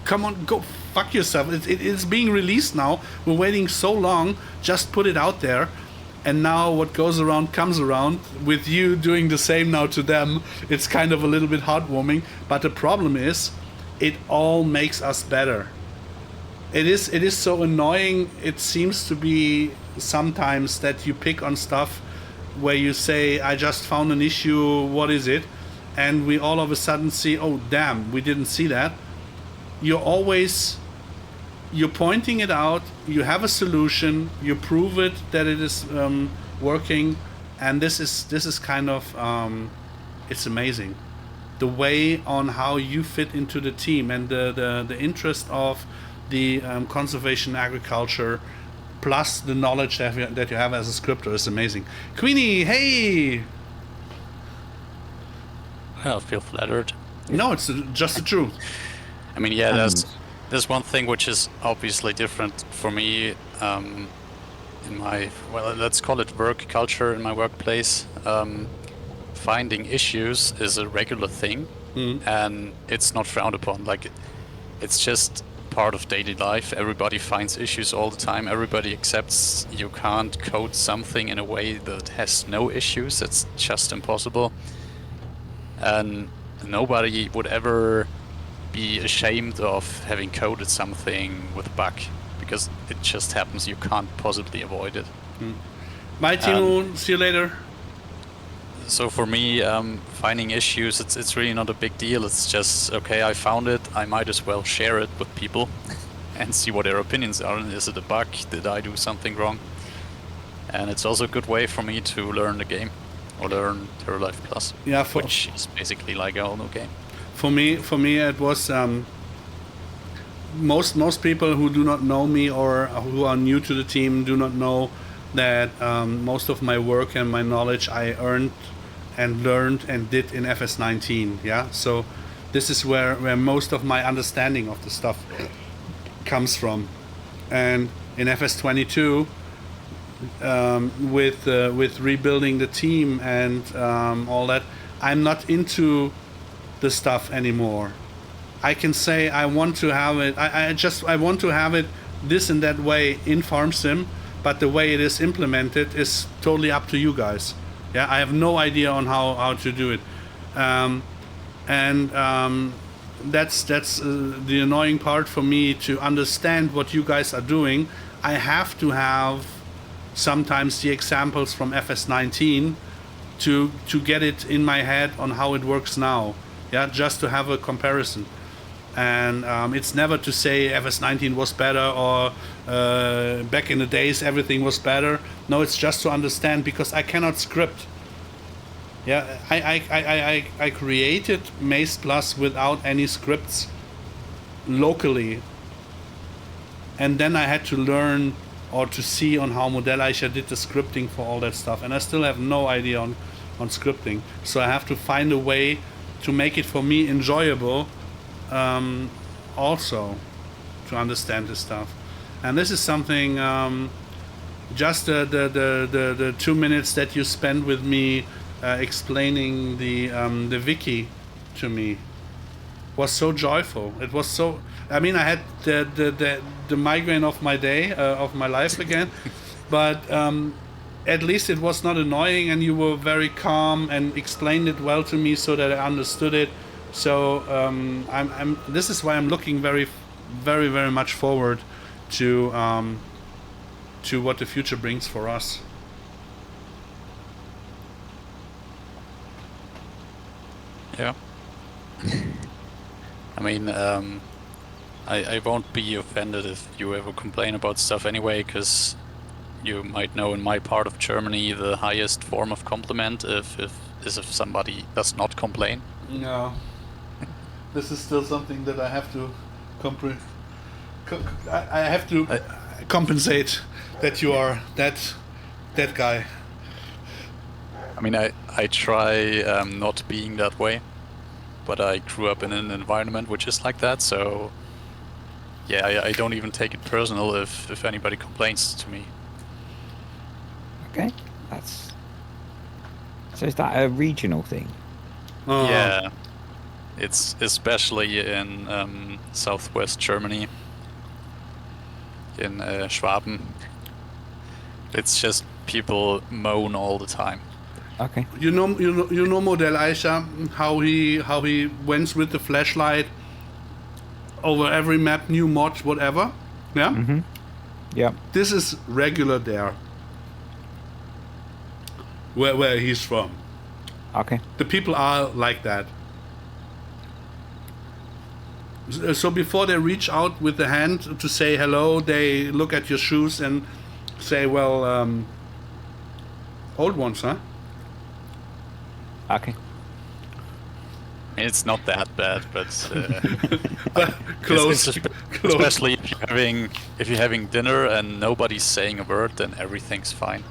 come on, go fuck yourself. It's being released now. We're waiting so long, just put it out there. And now what goes around comes around, with you doing the same now to them. It's kind of a little bit heartwarming, but the problem is, it all makes us better. It is so annoying. It seems to be sometimes that you pick on stuff where you say, I just found an issue, what is it? And we all of a sudden see, oh damn, we didn't see that. You're pointing it out, you have a solution, you prove it that it is working, and this is kind of it's amazing, the way on how you fit into the team, and the interest of the conservation agriculture, plus the knowledge that you have as a scripter is amazing. Queenie, hey! I feel flattered. No, it's just the truth. I mean, yeah, there's one thing which is obviously different for me in my, well, let's call it work culture in my workplace. Finding issues is a regular thing, and it's not frowned upon. Like, it's just part of daily life. Everybody finds issues all the time. Everybody accepts you can't code something in a way that has no issues. It's just impossible. And nobody would ever be ashamed of having coded something with a bug, because it just happens. You can't possibly avoid it. Bye, Timo. See you later. So for me, finding issues, it's really not a big deal. It's just, okay, I found it, I might as well share it with people and see what their opinions are. Is it a bug? Did I do something wrong? And it's also a good way for me to learn the game, or learn TerraLife Plus, Yeah, which is basically like a whole new game. For me, it was most people who do not know me or who are new to the team do not know that most of my work and my knowledge I earned and learned and did in FS19. Yeah, so this is where most of my understanding of the stuff comes from. And in FS22, with rebuilding the team and all that, I'm not into the stuff anymore. I can say I want to have it. I want to have it this and that way in farm sim, but the way it is implemented is totally up to you guys. Yeah, I have no idea on how to do it, and that's the annoying part for me to understand what you guys are doing. I have to have sometimes the examples from FS19 to get it in my head on how it works now. Yeah, just to have a comparison. And it's never to say FS19 was better or back in the days everything was better. No, it's just to understand, because I cannot script. Yeah, I created Maze Plus without any scripts locally, and then I had to learn or to see on how Modelleicher did the scripting for all that stuff, and I still have no idea on scripting. So I have to find a way to make it for me enjoyable, also to understand this stuff. And this is something, just the 2 minutes that you spent with me explaining the wiki to me was so joyful. It was so, I mean, I had the migraine of my day, of my life again, but at least it was not annoying, and you were very calm and explained it well to me so that I understood it. So this is why I'm looking very, very, very much forward to what the future brings for us. Yeah. I mean, I won't be offended if you ever complain about stuff anyway, because you might know in my part of Germany the highest form of compliment is if somebody does not complain. No. This is still something that I have to compensate that you are that guy. I mean, I try not being that way, but I grew up in an environment which is like that, so yeah, I don't even take it personal if anybody complains to me. Okay, so is that a regional thing? Yeah, it's especially in southwest Germany, in Schwaben. It's just people moan all the time. Okay. You know Modelleicher, how he went with the flashlight over every map, new mod, whatever. Yeah. Mm-hmm. Yeah. This is regular there. Where he's from. Okay. The people are like that. So before they reach out with the hand to say hello, they look at your shoes and say, "Well, old ones, huh?" Okay. It's not that bad, but close. Especially if you're having dinner and nobody's saying a word, then everything's fine.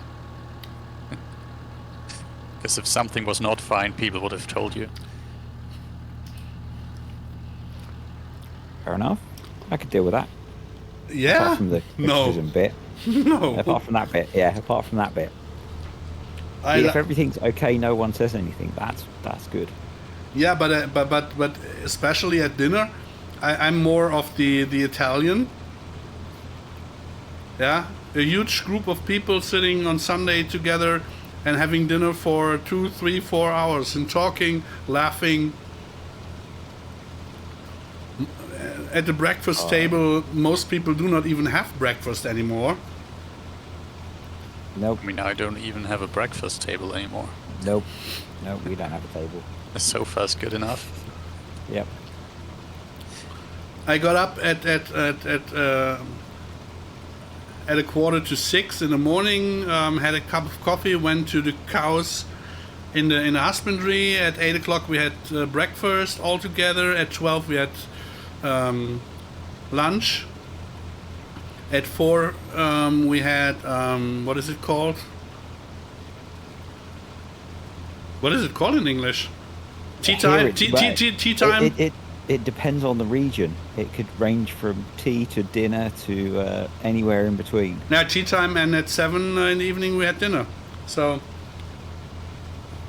Because if something was not fine, people would have told you. Fair enough. I could deal with that. Yeah. Apart from the criticism bit. No. Apart from that bit, yeah. Apart from that bit. If everything's okay, no one says anything. That's good. Yeah, but especially at dinner, I'm more of the Italian. Yeah, a huge group of people sitting on Sunday together and having dinner for 2, 3, 4 hours and talking, laughing. At the breakfast table, most people do not even have breakfast anymore. Nope. I mean, I don't even have a breakfast table anymore. Nope. Nope, we don't have a table. The sofa's good enough. Yep. I got up at 5:45 in the morning, had a cup of coffee, went to the cows in the husbandry. At 8 o'clock we had breakfast all together. At 12 we had lunch. At 4 we had what is it called? What is it called in English? Tea time. Tea time. It depends on the region. It could range from tea to dinner to anywhere in between. Yeah, tea time, and at 7 in the evening we had dinner. So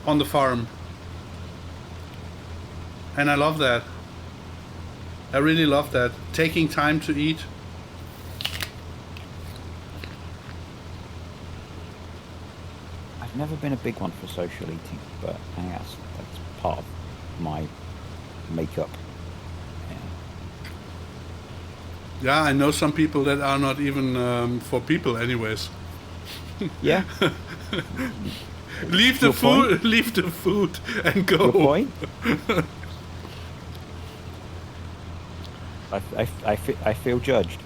on the farm, and I love that. I really love that. Taking time to eat. I've never been a big one for social eating, but I think that's part of my makeup. Yeah, I know some people that are not even for people, anyways. Yeah. Leave the food. Leave the food and go. Your point? I feel judged.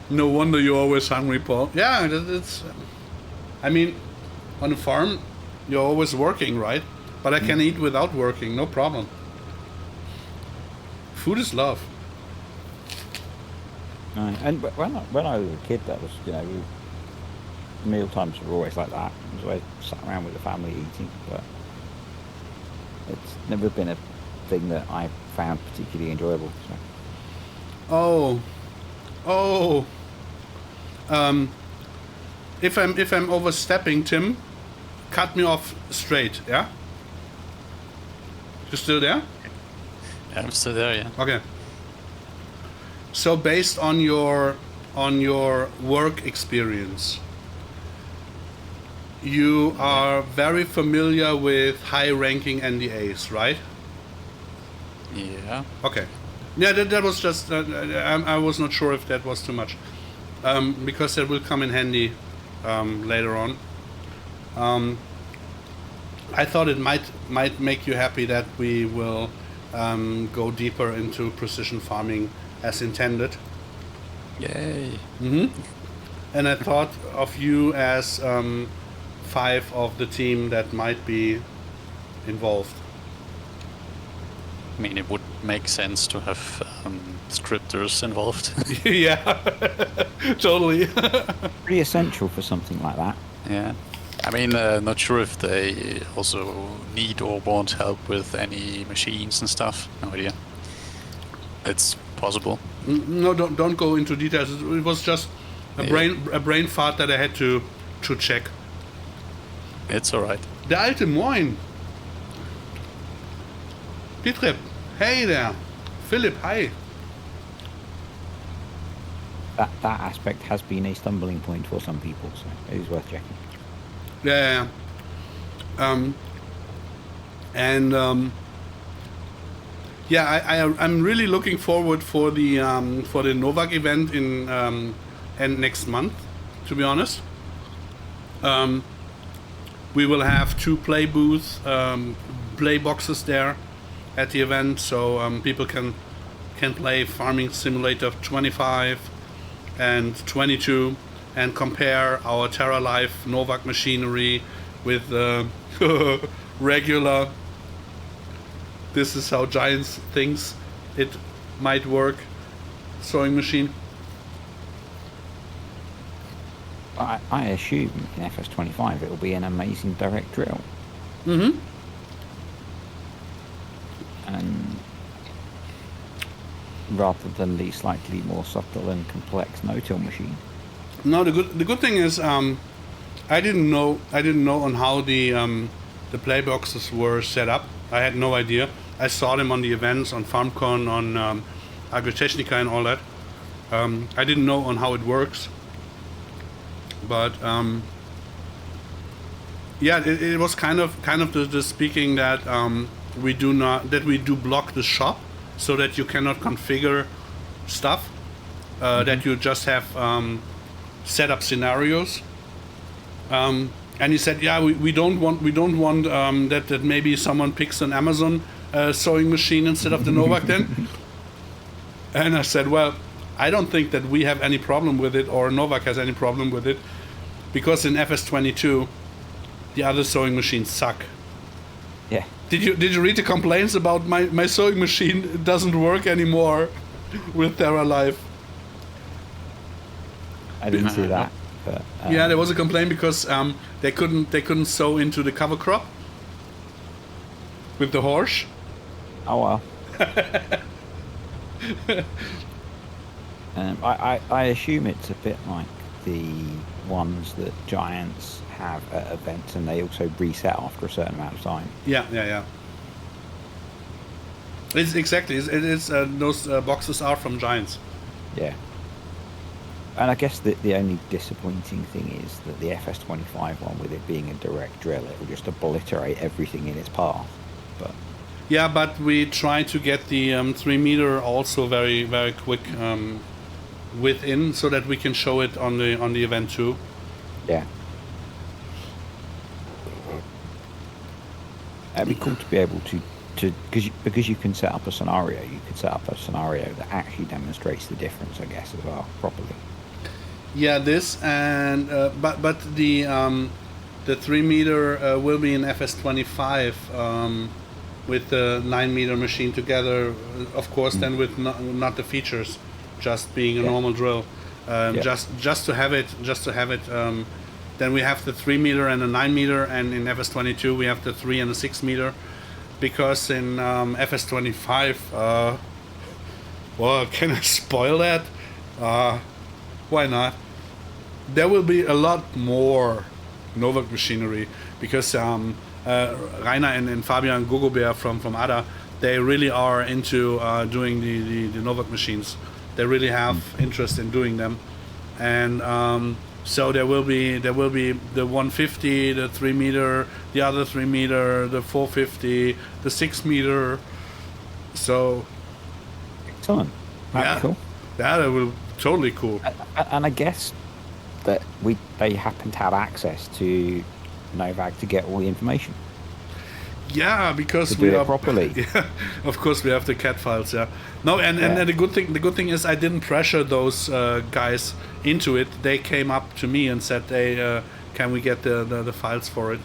No wonder you're always hungry, Paul. Yeah, it's. I mean, on a farm, you're always working, right? But I can eat without working, no problem. Food is love. And when I was a kid, that was, meal times were always like that. I was always sat around with the family eating, but it's never been a thing that I found particularly enjoyable. So. If I'm overstepping, Tim, cut me off straight. Yeah. You still there? Yeah, I'm still there. Yeah. Okay. So based on your work experience, you are very familiar with high-ranking NDAs, right? Yeah. Okay. Yeah, that was just I was not sure if that was too much, because that will come in handy later on. I thought it might make you happy that we will go deeper into precision farming as intended. Yay. And I thought of you as 5 of the team that might be involved. I mean, it would make sense to have scripters involved. Yeah, totally. Pretty essential for something like that. Yeah. I mean, not sure if they also need or want help with any machines and stuff. No idea. It's possible. No, don't go into details. It was just a brain fart that I had to check. It's alright. Der alte Moin. Pietrep, hey there. Philip, hi. That aspect has been a stumbling point for some people, so it is worth checking. Yeah. I'm really looking forward for the Novak event in end next month. To be honest, we will have 2 play booths, play boxes there at the event, so people can play Farming Simulator 25 and 22 and compare our TerraLife Novak machinery with regular. This is how Giants thinks it might work sewing machine. I assume in FS25 it will be an amazing direct drill. And rather than the slightly more subtle and complex no-till machine. No, the good thing is I didn't know on how the play boxes were set up. I had no idea. I saw them on the events, on FarmCon, on Agritechnica and all that. I didn't know on how it works. But it was kind of the speaking that we do block the shop so that you cannot configure stuff. That you just have set up scenarios. And he said, yeah, we don't want that maybe someone picks an Amazon sewing machine instead of the Novak then. And I said, well, I don't think that we have any problem with it or Novak has any problem with it, because in FS22 the other sewing machines suck. Yeah. Did you read the complaints about my sewing machine doesn't work anymore with TerraLife? I didn't see that. But, Yeah, there was a complaint because they couldn't sew into the cover crop with the HORSCH. Oh well. I assume it's a bit like the ones that Giants have at events, and they also reset after a certain amount of time. Yeah. It's exactly. It's those boxes are from Giants. Yeah. And I guess the only disappointing thing is that the FS25 one, with it being a direct drill, it will just obliterate everything in its path. But Yeah, but we try to get the 3 meter also very very quick within, so that we can show it on the event too. yeah. It'd be cool to be able to because you can set up a scenario. You could set up a scenario that actually demonstrates the difference, I guess, as well, properly. Yeah, this and but the 3 meter will be in FS25 with the 9 meter machine together, of course. Then with not the features, just being a normal drill. Just to have it. Then we have the 3 meter and the 9 meter, and in FS22 we have the 3 and the 6 meter, because in FS25, well, can I spoil that? Why not? There will be a lot more Novak machinery, because Rainer and Fabian Gogobert from ADA, they really are into doing the Novak machines. They really have interest in doing them, and so there will be the 150, the 3 meter, the other 3 meter, the 450, the 6 meter. So Excellent. That'd be cool. That will totally cool. And I guess that they happen to have access to Novak to get all the information. Yeah, because To we do it are properly. Yeah, of course we have the CAD files. Yeah, no, and the good thing is I didn't pressure those guys into it. They came up to me and said, "Hey, can we get the files for it?"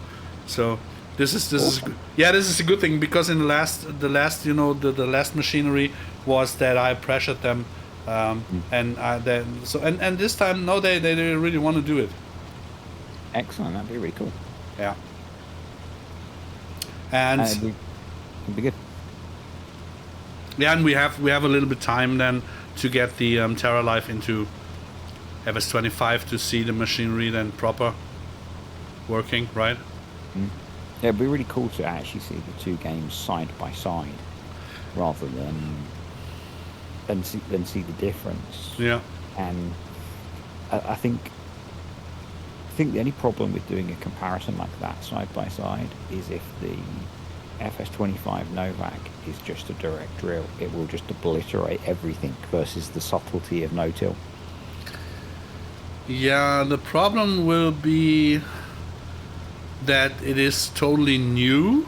So this is Awesome. this is a good thing, because in the last the last machinery was that I pressured them, and then this time no, they really want to do it. Excellent. That'd be really cool. Yeah. And It'd be good. yeah, and we have a little bit time then to get the TerraLife into FS25 to see the machinery then proper working, right? Yeah, it'd be really cool to actually see the two games side by side, rather than see the difference. Yeah. And I think the only problem with doing a comparison like that side by side is if the FS25 Novak is just a direct drill, it will just obliterate everything versus the subtlety of no-till. Yeah, the problem will be that it is totally new,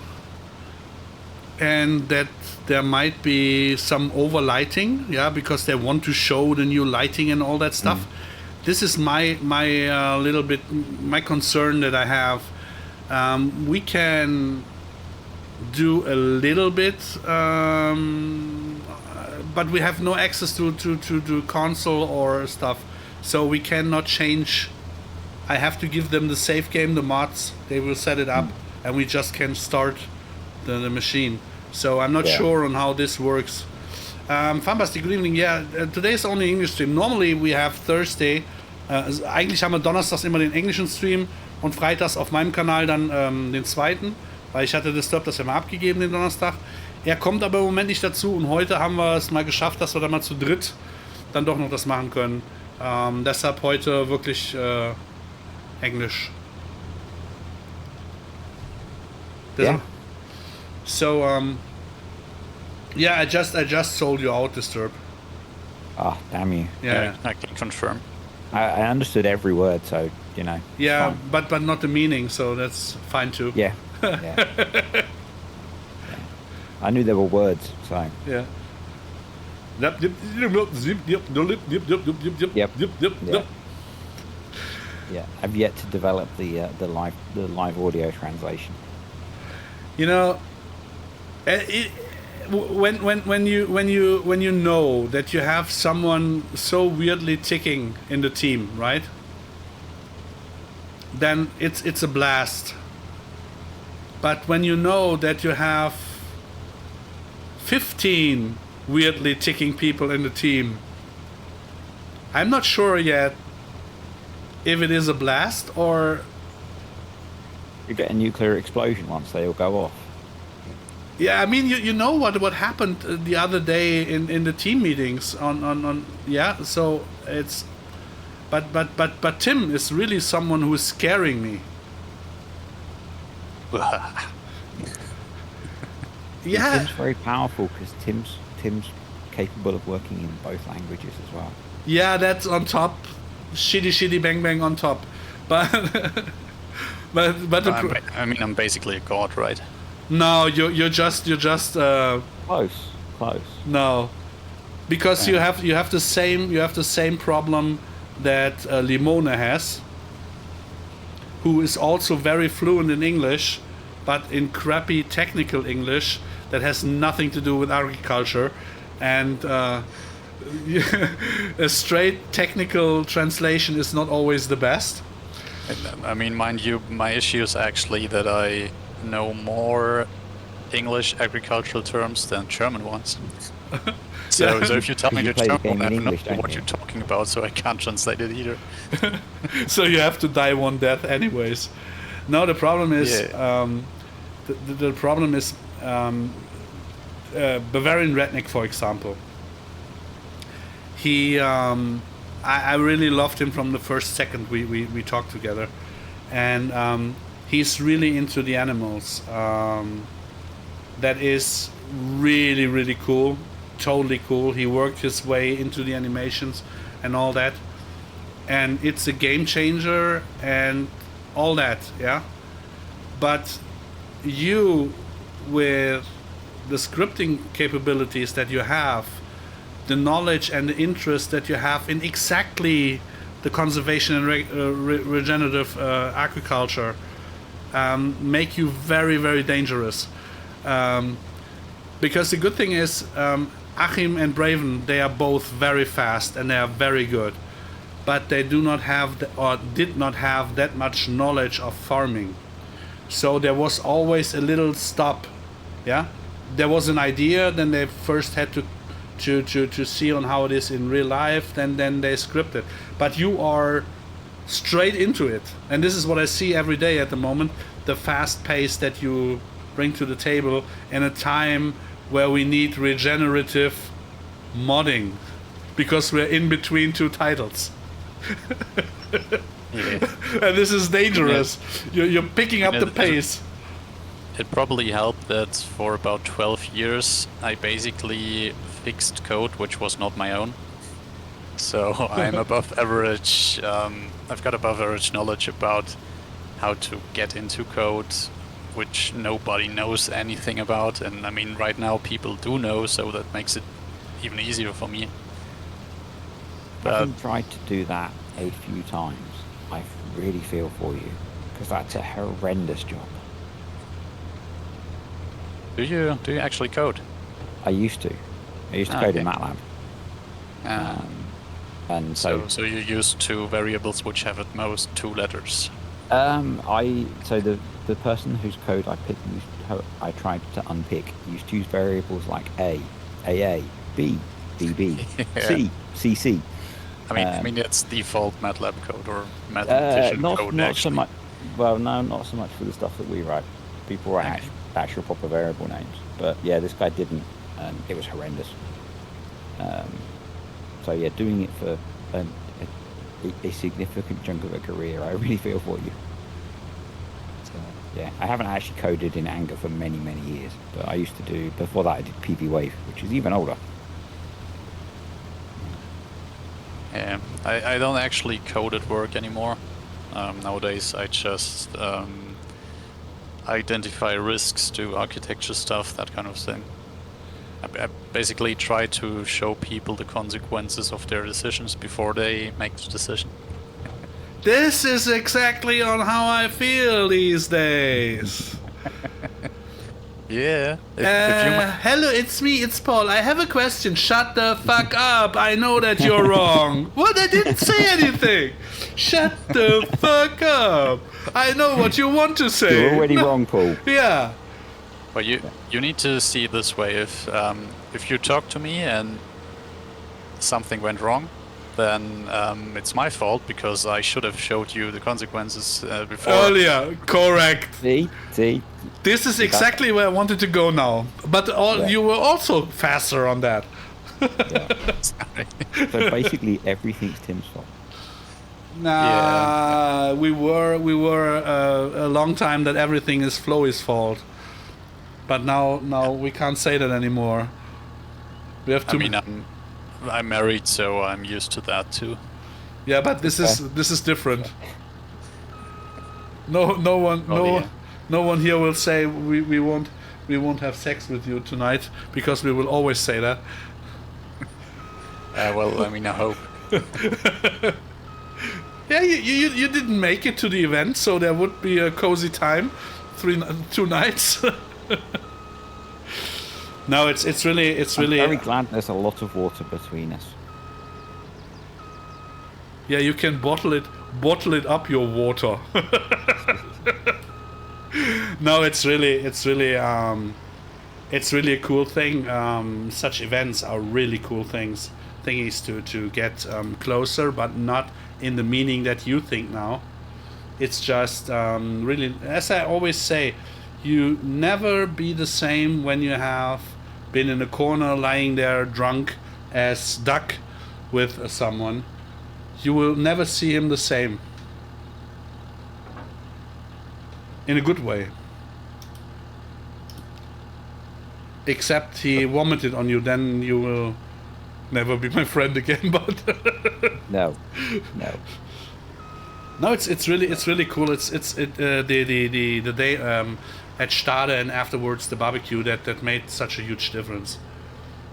and that there might be some overlighting, because they want to show the new lighting and all that stuff. This is my little bit my concern that I have. We can do a little bit, but we have no access to console or stuff, so we cannot change. I have to give them the save game, the mods. They will set it up, and we just can start the machine. So I'm not sure on how this works. Fantastic, good evening. Yeah, today is only English stream. Normally we have Thursday. Eigentlich haben wir donnerstags immer den englischen Stream und freitags auf meinem Kanal dann den zweiten, weil ich hatte das ja mal abgegeben den Donnerstag. Er kommt aber im Moment nicht dazu, und heute haben wir es mal geschafft, dass wir dann mal zu dritt dann doch noch das machen können. Deshalb heute wirklich Englisch. Yeah. So I just sold you out, Disturb. Ah, damn you. Yeah. I can confirm. I understood every word, so you know. Yeah, fine. but not the meaning, so that's fine too. Yeah. Yeah. I knew there were words, so. Yeah. Yep. Yeah. Yeah, I've yet to develop the live audio translation. You know, when you know that you have someone so weirdly ticking in the team, right? Then it's a blast. But when you know that you have 15 weirdly ticking people in the team, I'm not sure yet if it is a blast or You get a nuclear explosion once they all go off. yeah. I mean, you know what happened the other day in the team meetings on yeah. So it's but Tim is really someone who is scaring me. Yeah. Tim's very powerful because Tim's capable of working in both languages as well. Yeah, that's on top. Shitty bang bang on top. But I mean, I'm basically a god, right? no, you're just Close. no, because you have the same problem that Limone has, who is also very fluent in English, but in crappy technical English that has nothing to do with agriculture, and a straight technical translation is not always the best. I mean, mind you, my issue is actually that I know more English agricultural terms than German ones. So if you tell me You the play the German game one, in I don't know English, don't what you? you're talking about, so I can't translate it either. So you have to die one death anyways. No, the problem is Yeah. the problem is Bavarian Redneck, for example. He I really loved him from the first second we talked together, and he's really into the animals. That is really cool, totally cool. He worked his way into the animations and all that, and it's a game changer and all that, yeah. But you, with the scripting capabilities that you have, the knowledge and the interest that you have in exactly the conservation and regenerative agriculture, make you very dangerous. Because the good thing is, Achim and Braven, they are both very fast and they are very good, but they do not have or did not have that much knowledge of farming. So there was always a little stop. Yeah, there was an idea, then they first had to see on how it is in real life, then they script it. But you are straight into it, and this is what I see every day at the moment, the fast pace that you bring to the table in a time where we need regenerative modding because we're in between two titles. Yeah. And this is dangerous. You're picking up the pace. It probably helped that for about 12 years I basically fixed code which was not my own. So I'm above average, I've got above average knowledge about how to get into code which nobody knows anything about, and I mean right now people do know, so that makes it even easier for me. Having tried to do that a few times, I really feel for you, because that's a horrendous job. Do you actually code? I used to code in Okay. MATLAB. Ah. And So you're used to variables which have at most 2 letters. the person whose code I tried to unpick used to use variables like A, AA, B, BB, C, CC. I mean that's default MATLAB code or mathematician code not actually. so much. Well, no, not so much for the stuff that we write. People write actual proper variable names, but yeah, this guy didn't, and it was horrendous. So yeah, doing it for a significant chunk of a career, I really feel for you. So, yeah, I haven't actually coded in Anger for many years, but I used to do. Before that, I did PV Wave, which is even older. Yeah, I don't actually code at work anymore. Nowadays I just identify risks to architecture stuff, that kind of thing. I basically try to show people the consequences of their decisions before they make the decision. This is exactly on how I feel these days. Yeah. If Hello, it's me, it's Paul. I have a question. Shut the fuck up. I know that you're wrong. What? I didn't say anything. Shut the fuck up. I know what you want to say. You're already wrong, Paul. Yeah. Well, you need to see it this way. If you talk to me and something went wrong, then it's my fault because I should have showed you the consequences before. Earlier, correct. See? This is exactly where I wanted to go now. But you were also faster on that. Sorry. So basically, everything's Tim's fault. Nah, we were a long time that everything is Floey's fault. But now we can't say that anymore. We have to. I mean, I'm married, so I'm used to that too. Yeah, but this is different. No one here will say we won't have sex with you tonight because we will always say that. Well, I mean, I hope. Yeah, you didn't make it to the event, so there would be a cozy time, 2 nights. No, it's really. I'm very glad there's a lot of water between us. Yeah, you can bottle it up your water. No, it's really a cool thing. Such events are really cool thingies to get closer, but not in the meaning that you think now. It's just really, as I always say, you never be the same when you have been in a corner lying there drunk as duck with someone. You will never see him the same. In a good way. Except he vomited on you, then you will never be my friend again. But No. no, it's really cool. The day at Stade and afterwards the barbecue that made such a huge difference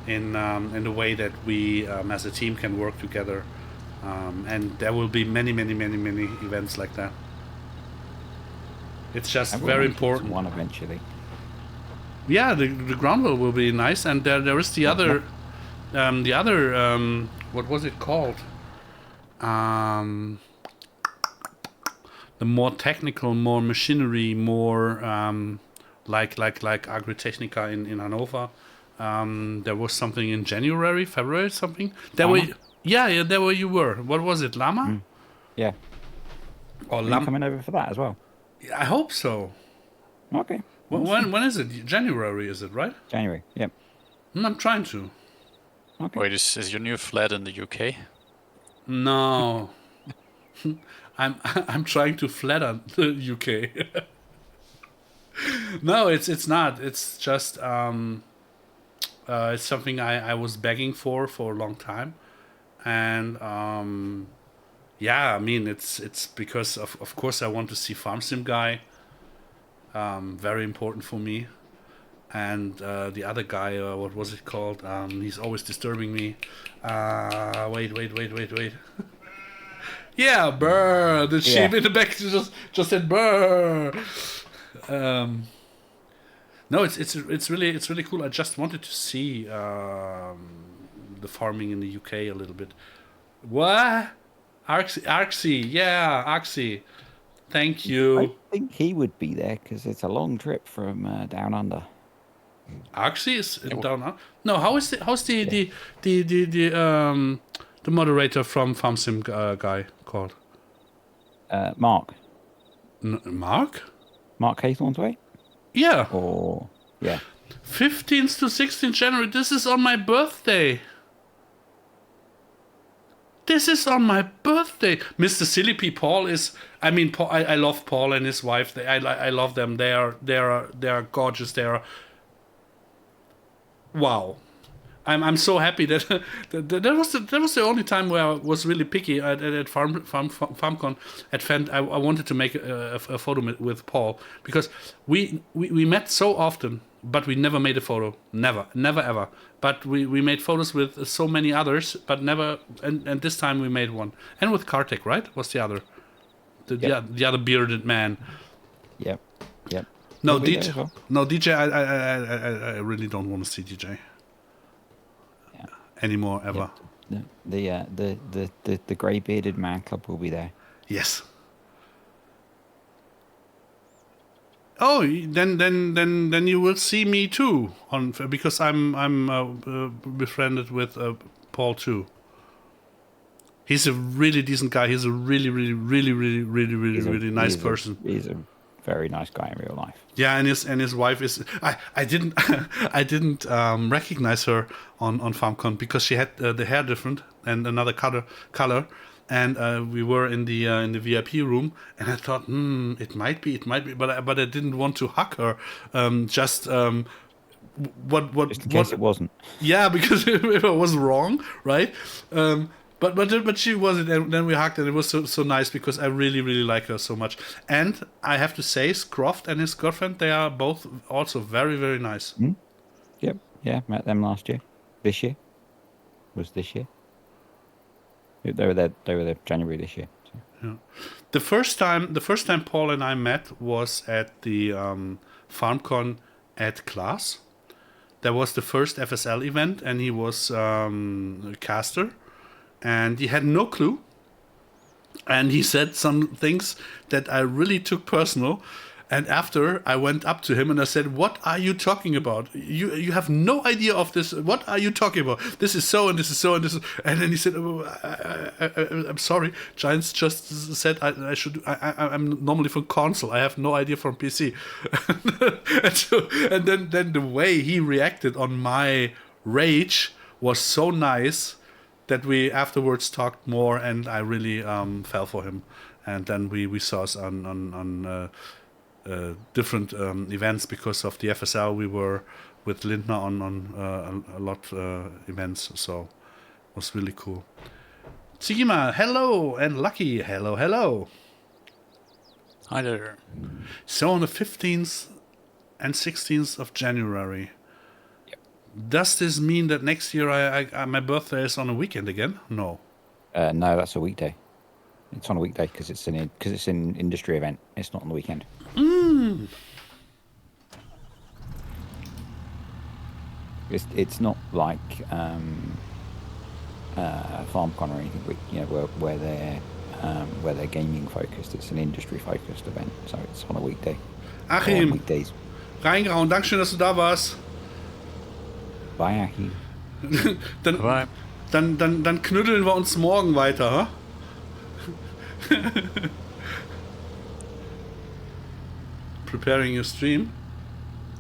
in the way that we as a team can work together. And there will be many events like that. It's just very important. One eventually. Yeah, the groundwell will be nice, and there is the other, what was it called? The more technical, more machinery, more like Agritechnica in Hanover. There was something in January, February, something. There were, yeah, there where you were. What was it, Lama? Yeah. Or Are you Lam? coming over for that as well? I hope so. Okay. When is it? January, is it right? January. Yep. I'm trying to. Okay. Wait, is your new flat in the UK? No. I'm trying to flatter the UK. No, it's not. It's just it's something I was begging for a long time, and yeah, I mean it's because of course I want to see Farm Sim Guy. Very important for me, and the other guy, what was it called? He's always disturbing me. Wait. Yeah, brr. The sheep in the back just said brr. No, it's really cool. I just wanted to see the farming in the UK a little bit. What? Arxie, yeah, Arxie. Thank you. I think he would be there because it's a long trip from down under. Arxie is down now. No, how's the moderator from Farm Sim guy called? Mark. Mark? Mark Haythorn's Yeah. Or yeah. 15th to 16th January. This is on my birthday. Mr. Silly P. Paul is. I mean, Paul, I love Paul and his wife. I love them. They are gorgeous. They are. Wow. I'm so happy that that was the only time where I was really picky at FarmCon at Fendt. I wanted to make a photo with Paul because we met so often, but we never made a photo. Never ever. But we made photos with so many others, but never. And this time we made one. And with Kartik, right? Was the other? the other bearded man. Yep. No, He'll be there as DJ. well. No, DJ. I really don't want to see DJ Yeah. anymore ever. The grey bearded man club will be there. Yes. Oh, then you will see me too because I'm befriended with Paul too. He's a really decent guy. He's a really nice person. He's a very nice guy in real life. Yeah, and his wife is. I didn't recognize her on FarmCon because she had the hair different and another color. And we were in the VIP room, and I thought, it might be, but I didn't want to hug her. Just in case it wasn't. Yeah, because if I was wrong, right? But she wasn't, and then we hugged, and it was so nice because I really like her so much. And I have to say, Scroft and his girlfriend, they are both also very nice. Mm? Yep, yeah, met them last year. This year was this year. They were there January this year. So. Yeah. The first time Paul and I met was at the FarmCon at Class. That was the first FSL event, and he was a caster, and he had no clue. And he said some things that I really took personal. And after, I went up to him and I said, "What are you talking about? You have no idea of this. What are you talking about? This is so and this is so and this is." And then he said, "I'm sorry. Giants just said I'm normally from console. I have no idea from PC." and then the way he reacted on my rage was so nice that we afterwards talked more, and I really fell for him. And then we saw us on different events because of the FSL. We were with Lindner on a lot events, so it was really cool. Sigima, hello, and Lucky, hello. Hi there. So on the 15th and 16th of January, does this mean that next year I my birthday is on a weekend again? No. No, that's a weekday. It's on a weekday because it's an industry event. It's not on the weekend. It's not like FarmCon or anything, where they're gaming focused. It's an industry focused event, so it's on a weekday. Achim, weekdays. Reingehauen, Dankeschön, dass du da warst. Bye, Achim. Bye. Dann knütteln wir uns morgen weiter, ha? Preparing your stream.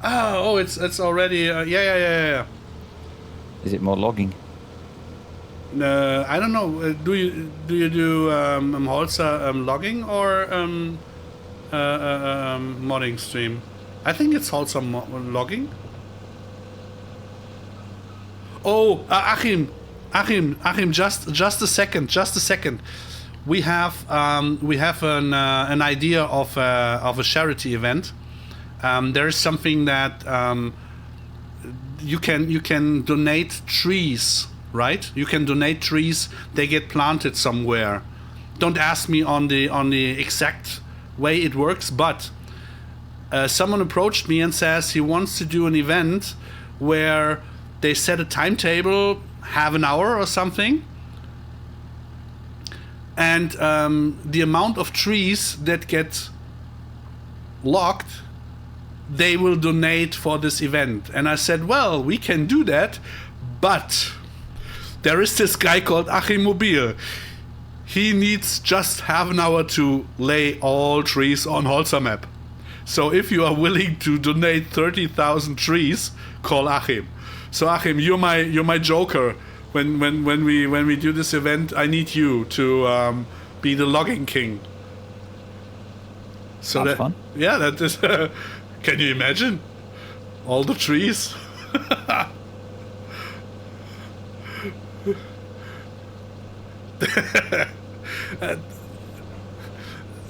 It's already. Yeah. Is it more logging? I don't know. Do you do Holzer logging or modding stream? I think it's Holzer logging. Oh, Achim, just a second. We have an idea of a charity event. There is something that you can donate trees, right? You can donate trees. They get planted somewhere. Don't ask me on the exact way it works, but someone approached me and says he wants to do an event where they set a timetable, half an hour or something, and the amount of trees that get logged, they will donate for this event. And I said, well, we can do that, but there is this guy called Achim Mobil. He needs just half an hour to lay all trees on Holzer map. So if you are willing to donate 30,000 trees, call Achim. So Achim, you're my joker. When we do this event, I need you to be the logging king. So that's fun. Yeah, that is. Can you imagine all the trees?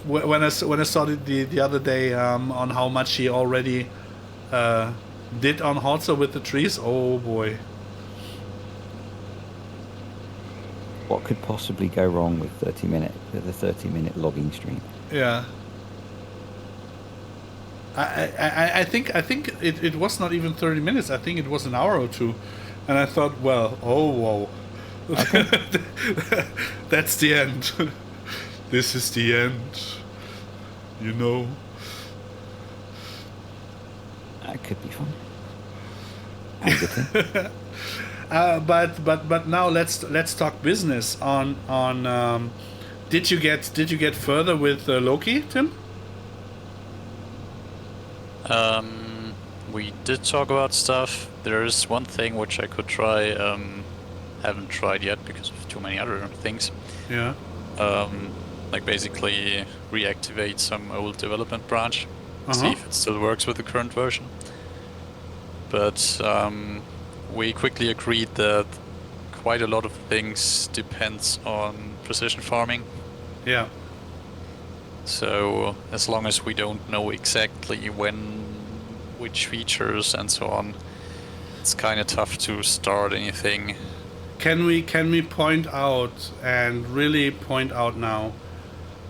When I saw it the other day on how much he already did on Holzer with the trees, oh boy. What could possibly go wrong with the 30-minute logging stream? Yeah. I think it was not even 30 minutes. I think it was an hour or two, and I thought, well, oh whoa, that's the end. This is the end. You know. That could be fun. And good thing. But now let's talk business. Did you get further with Loki, Tim? We did talk about stuff. There is one thing which I could try. Haven't tried yet because of too many other things. Yeah. Like basically reactivate some old development branch, Uh-huh. see if it still works with the current version. But we quickly agreed that quite a lot of things depends on precision farming. Yeah. So as long as we don't know exactly when, which features and so on, it's kind of tough to start anything. Can we point out, and really point out now,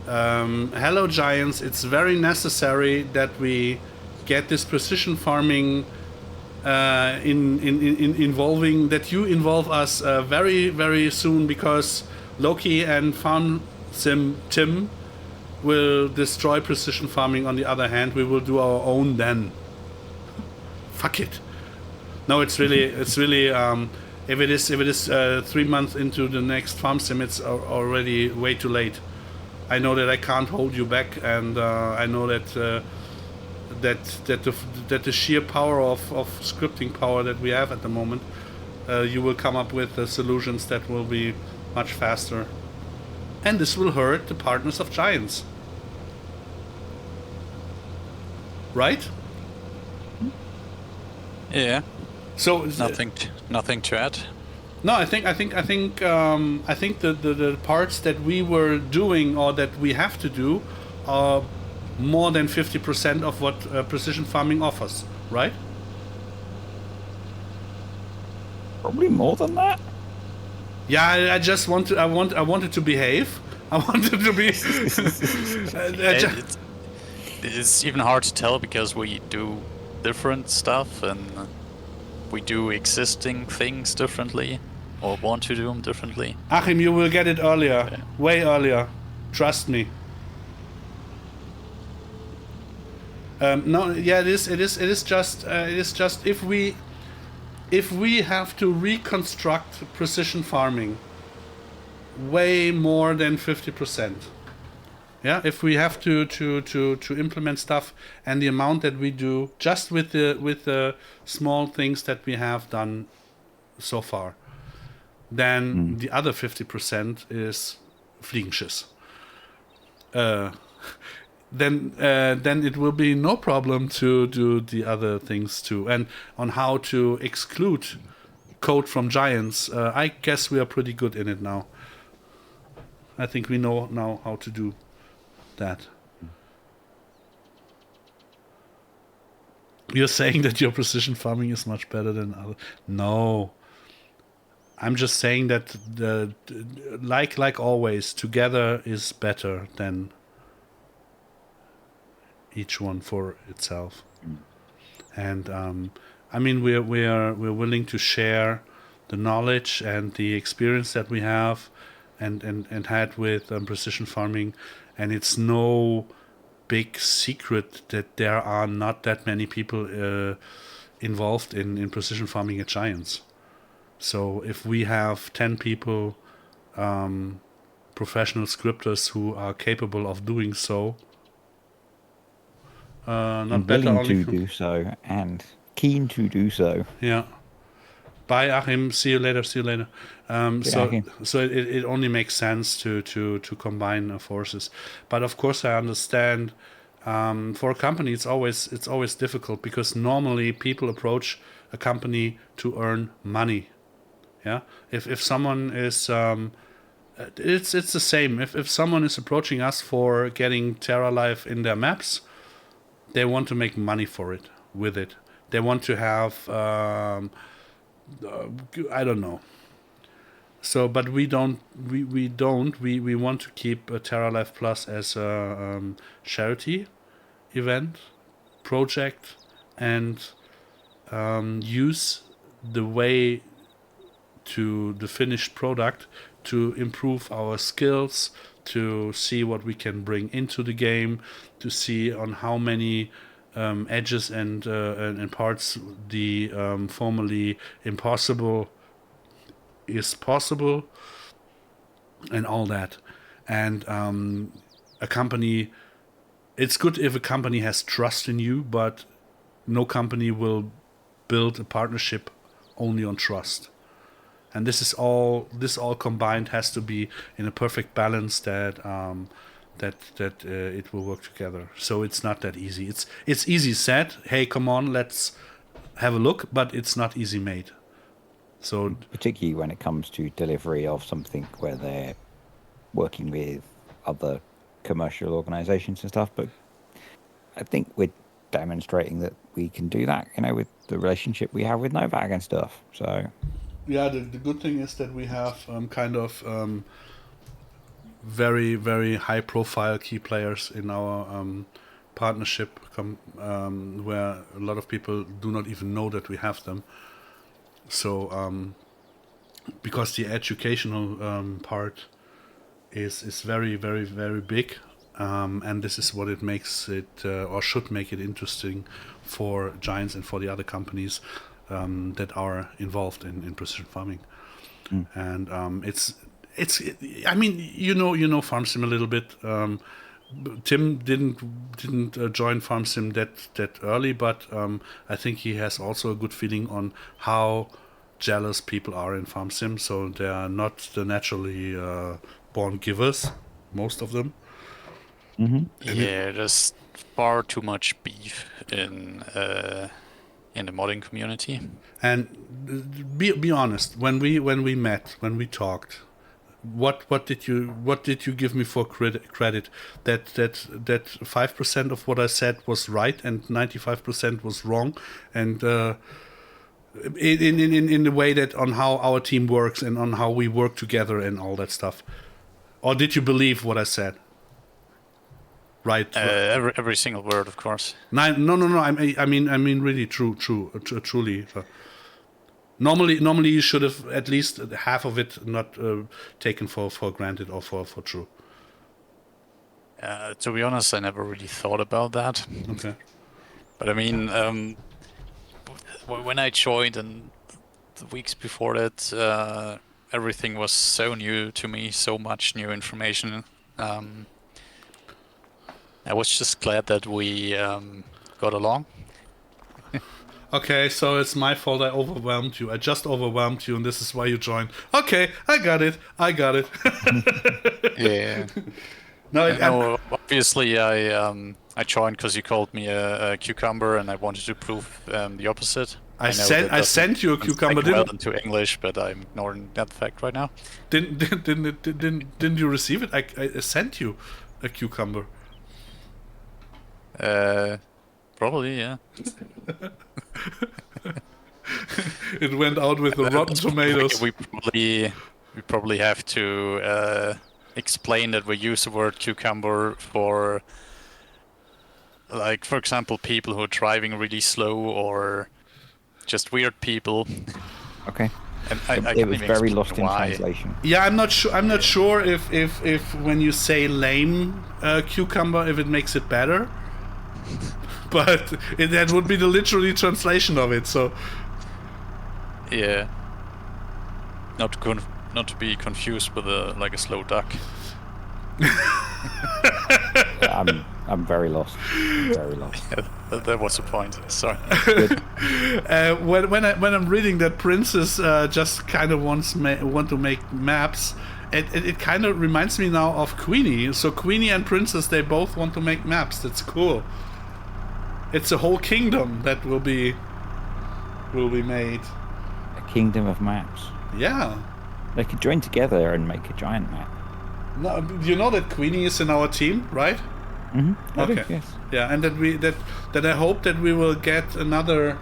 hello Giants, it's very necessary that we get this precision farming involving, that you involve us very, very soon, because Loki and Farm Sim Tim will destroy precision farming. On the other hand, we will do our own then. Fuck it. No, it's really if it is 3 months into the next Farm Sim, it's already way too late. I know that I can't hold you back, and I know that that the sheer power of scripting power that we have at the moment, you will come up with solutions that will be much faster, and this will hurt the partners of Giants, right? Yeah. So Nothing to add. no, I think the parts that we were doing, or that we have to do, are more than 50% of what precision farming offers, right? Probably more than that. Yeah, I wanted to behave. I wanted to be. It's even hard to tell because we do different stuff and we do existing things differently, or want to do them differently. Achim, you will get it earlier, Yeah. way earlier. Trust me. No, yeah, it is. It is just if we have to reconstruct precision farming, way more than 50%. Yeah, if we have to implement stuff, and the amount that we do just with the small things that we have done so far, then the other 50% is Fliegenschiss. Then it will be no problem to do the other things too. And on how to exclude code from Giants, I guess we are pretty good in it now. I think we know now how to do that. You're saying that your precision farming is much better than other. No. I'm just saying that like always, together is better than each one for itself. And I mean, we're willing to share the knowledge and the experience that we have and had with precision farming, and it's no big secret that there are not that many people involved in precision farming at Giants. So if we have 10 people, professional scripters who are capable of doing so, not And better willing only to do so, and keen to do so. Yeah. Bye, Achim. See you later. So Achim. it only makes sense to combine forces. But of course, I understand. For a company, it's always difficult, because normally people approach a company to earn money. Yeah. If someone is it's the same. If someone is approaching us for getting TerraLife in their maps, they want to make money for it, with it. They want to have I don't know. So, but we want to keep TerraLifePlus as a charity event project, and use the way to the finished product to improve our skills, to see what we can bring into the game, to see on how many edges and parts the formerly impossible is possible, and all that. And a company, it's good if a company has trust in you, but no company will build a partnership only on trust. And this all combined has to be in a perfect balance that it will work together. So it's not that easy. It's easy said, hey, come on, let's have a look, but it's not easy made. So particularly when it comes to delivery of something where they're working with other commercial organizations and stuff. But I think we're demonstrating that we can do that, with the relationship we have with Novak and stuff. So yeah, the good thing is that we have very, very high profile key players in our partnership, where a lot of people do not even know that we have them. So because the educational part is very, very, very big, and this is what it makes it or should make it interesting for Giants and for the other companies that are involved in precision farming. And it's I mean, you know Farm Sim a little bit. Tim didn't join Farm Sim that early, but I think he has also a good feeling on how jealous people are in Farm Sim. So they are not the naturally born givers, most of them. Mm-hmm. Yeah, there's far too much beef in the modding community. And be honest, when we met, when we talked, what did you give me for credit? That 5% of what I said was right and 95% was wrong, and in the way that on how our team works and on how we work together and all that stuff. Or did you believe what I said? Right. Every single word, of course. No. I mean, really, truly. Normally, you should have at least half of it not taken for granted or for true. To be honest, I never really thought about that. Okay. But I mean, when I joined and the weeks before that, everything was so new to me, so much new information. I was just glad that we got along. Okay, so it's my fault I overwhelmed you. I just overwhelmed you, and this is why you joined. Okay, I got it. Yeah. No, obviously I joined because you called me a cucumber, and I wanted to prove the opposite. I sent you a cucumber. Well into English, but I'm ignoring that fact right now. Didn't you receive it? I sent you a cucumber. Probably, yeah. It went out with the rotten tomatoes. We probably have to explain that we use the word cucumber for, like, for example, people who are driving really slow or just weird people. Okay. And it was very lost in translation. Yeah, I'm not sure if when you say lame cucumber, if it makes it better. But that would be the literally translation of it. So yeah, not to be confused with a slow duck. I'm very lost. Very lost. Yeah, that was the point. Sorry. When I'm reading that Princess just kind of want to make maps, it kind of reminds me now of Queenie. So Queenie and Princess, they both want to make maps. That's cool. It's a whole kingdom that will be made. A kingdom of maps. Yeah. They could join together and make a giant map. No, you know that Queenie is in our team, right? Mm-hmm. Okay. Yes. Yeah, and that I hope that we will get another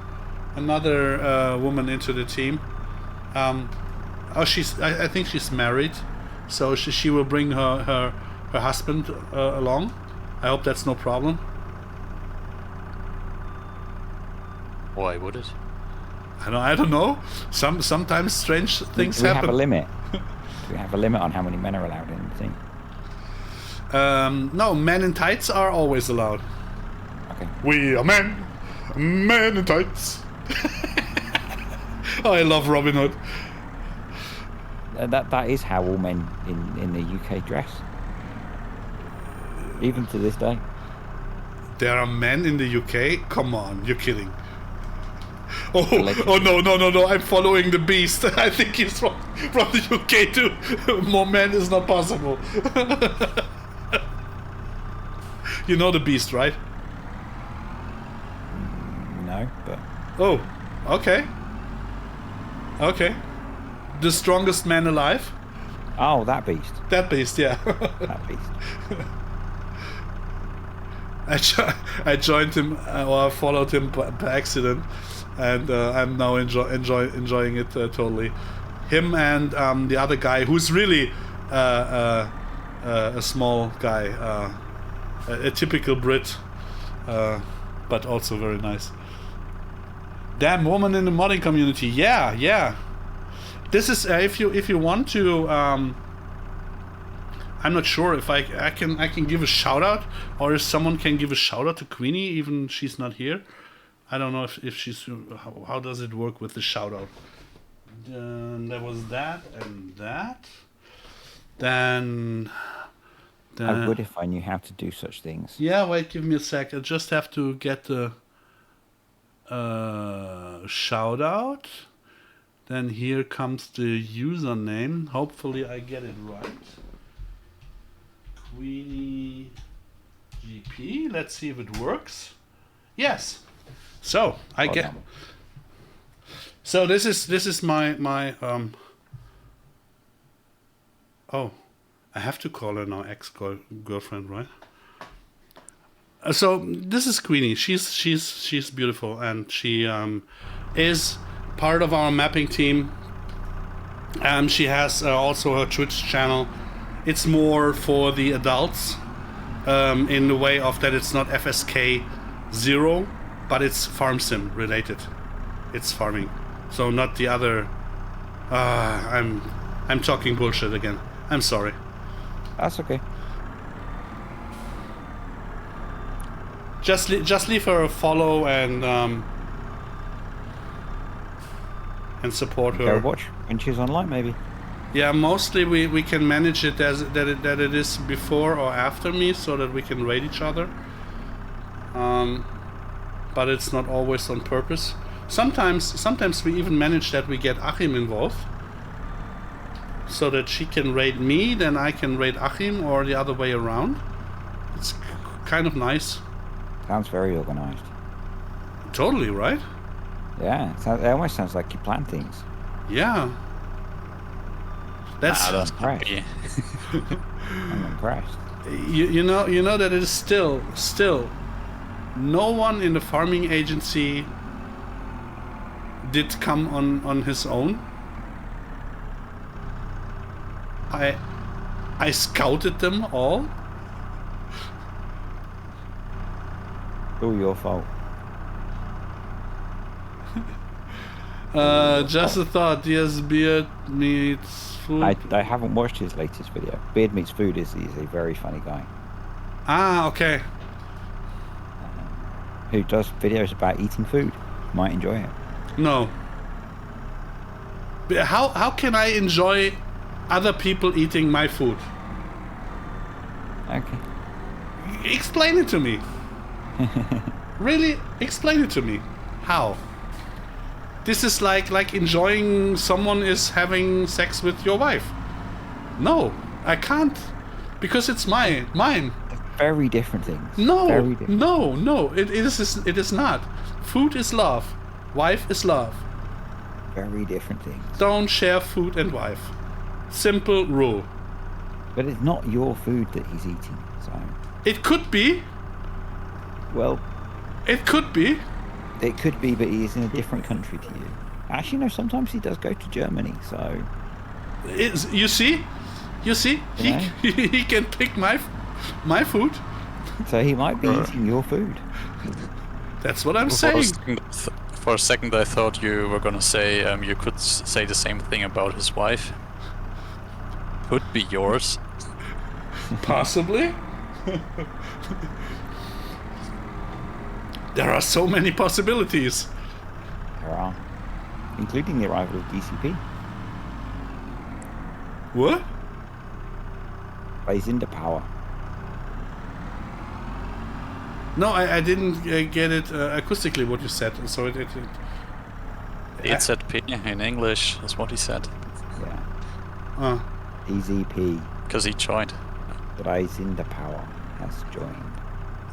woman into the team. Oh, I think she's married, so she will bring her husband along. I hope that's no problem. Why would it? I don't know. Sometimes strange things Do we happen. have a limit? Do we have a limit on how many men are allowed in the team? No, men in tights are always allowed. Okay. We are men in tights. Oh, I love Robin Hood. That is how all men in the UK dress. Even to this day. There are men in the UK? Come on, you're kidding. Oh Allegedly. no! I'm following the beast. I think he's from the UK too. More men is not possible. You know the beast, right? No, but Oh, okay. Okay. The strongest man alive? oh, that beast. That beast, yeah. That beast. I joined him, or I followed him by accident, and I'm now enjoying it totally. Him and the other guy, who's really a small guy, a typical Brit, but also very nice. Damn, woman in the modding community, yeah. This is if you want to. I'm not sure if I can give a shout out, or if someone can give a shout out to Queenie, even she's not here. I don't know if she's how does it work with the shout out. There was that and that. Then I would if I knew how to do such things. yeah, wait, give me a sec. I just have to get the shout out. Then here comes the username. Hopefully I get it right. Queenie GP. Let's see if it works. Yes. So I Well get. done. So this is my Oh, I have to call her now ex-girlfriend, right? So this is Queenie. She's beautiful, and she is part of our mapping team. She has also her Twitch channel. It's more for the adults, in the way of that it's not FSK 0, but it's farm sim related. It's farming, so not the other. I'm talking bullshit again. I'm sorry. That's okay. Just leave her a follow and support her. Go watch when she's online, maybe. Yeah, mostly we can manage it as that it is before or after me, so that we can raid each other. But it's not always on purpose. Sometimes we even manage that we get Achim involved, so that she can raid me, then I can raid Achim, or the other way around. It's kind of nice. Sounds very organized. Totally, right? Yeah, it almost sounds like you plan things. Yeah. That's That's Right. happy. I'm impressed. you know that it is still no one in the farming agency did come on his own. I scouted them all. All your fault. Just a thought. Yes, beard meets food. I haven't watched his latest video. Beard Meets Food is a very funny guy Okay. who does videos about eating food. Might enjoy it. No. But how can I enjoy other people eating my food? Okay. Explain it to me. Really, explain it to me. How? This is like enjoying someone is having sex with your wife. No, I can't, because it's mine. Very different things. No, Very different. no. It is not. Food is love. Wife is love. Very different things. Don't share food and wife. Simple rule. But it's not your food that he's eating. So, It could be. well, It could be. it could be, but he's in a different country to you. Actually, no. Sometimes he does go to Germany. So, You see? Yeah. He can pick my food. So he might be eating your food. That's what I'm For a saying. second- For a second, I thought you were gonna say you could say the same thing about his wife. Could be yours. Possibly. There are so many possibilities. There are, including the arrival of DCP. What? Plays into power. No, I didn't get it acoustically what you said. So it It said P in English, is what he said. Yeah. DZP. Because he joined. Plays into power. Has joined.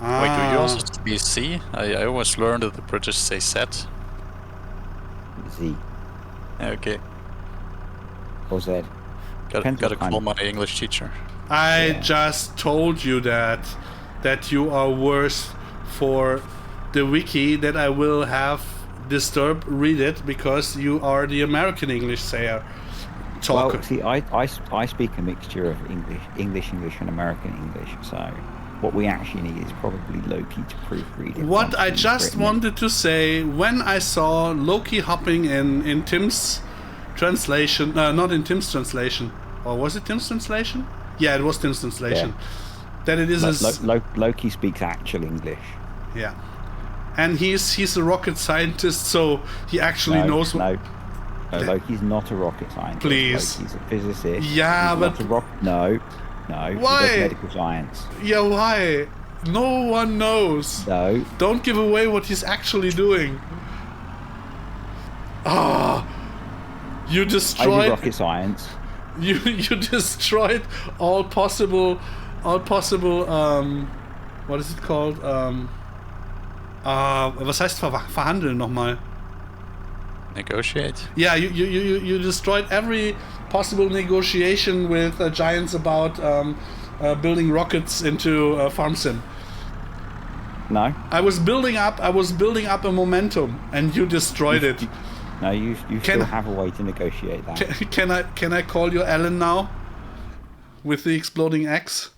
Wait, do you also say C? I always learned that the British say Z. Z. Okay. Or Z. Gotta what kind call of- my English teacher. I just told you that you are worse for the wiki, that I will have Disturb read it because you are the American English sayer. Talker. Well, see, I speak a mixture of English, and American English. So what we actually need is probably Loki to proofread it. What once I he's just written it. wanted to say, when I saw Loki hopping in Tim's translation, not in Tim's translation, or was it Tim's translation? Yeah, it was Tim's translation. Yeah. That it is Loki speaks actual English. yeah, and he's a rocket scientist, so he actually knows what. No, Loki's not a rocket scientist. Please. Loki's a physicist. Yeah, He's but- not no. Why? He does medical science. Yeah, why? No one knows. No. Don't give away what he's actually doing. You I do destroyed. rocket science. You destroyed all possible. What is it called? Was heißt verhandeln nochmal? Negotiate? Yeah, you destroyed every possible negotiation with giants about building rockets into farm sim. No. I was building up a momentum, and you destroyed it. No, you still have a way to negotiate that. Can I call you Alan now? With the exploding axe?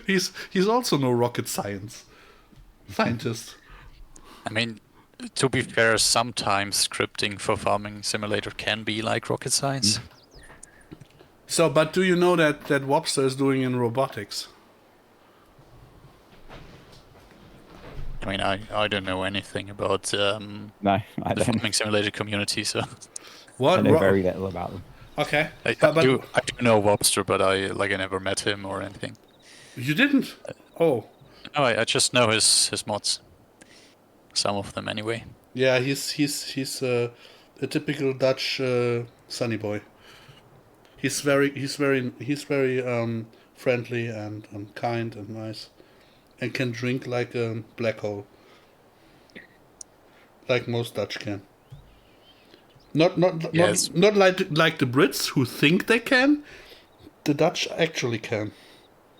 He's also no rocket scientist. I mean, to be fair, sometimes scripting for farming simulator can be like rocket science. So, but do you know that Wobster is doing in robotics? I mean, I don't know anything about No, I the don't. farming simulator community, so What? I know very little about them. Okay. I But do know Wobster, but I never met him or anything. you didn't? Oh. No, I just know his mods. Some of them anyway. Yeah, he's a typical Dutch sunny boy. He's very friendly and kind and nice, and can drink like a black hole, like most Dutch can. Not Yes. not like the Brits who think they can. The Dutch actually can.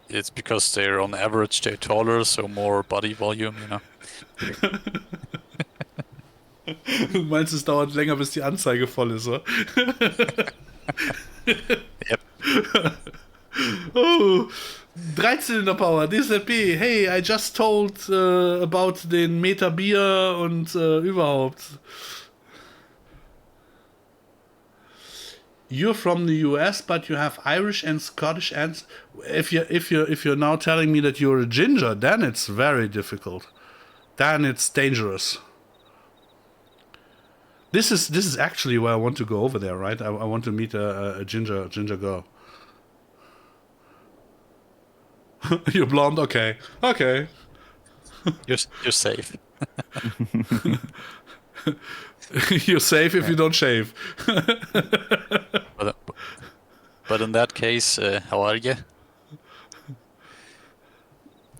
It's because they're on average they're taller, so more body volume, you know. Du meinst, es dauert länger, bis die Anzeige voll ist, oder? Yep. Oh, 13 Power, DSLP. Hey, I just told about den Meter Bier und überhaupt. You're from the US, but you have Irish and Scottish and if you're now telling me that you're a ginger, then it's very difficult. Then it's dangerous. This is actually where I want to go over there, right? I want to meet a ginger girl. You're blonde, okay. You're safe. You're safe if you don't shave. But in that case, how are you?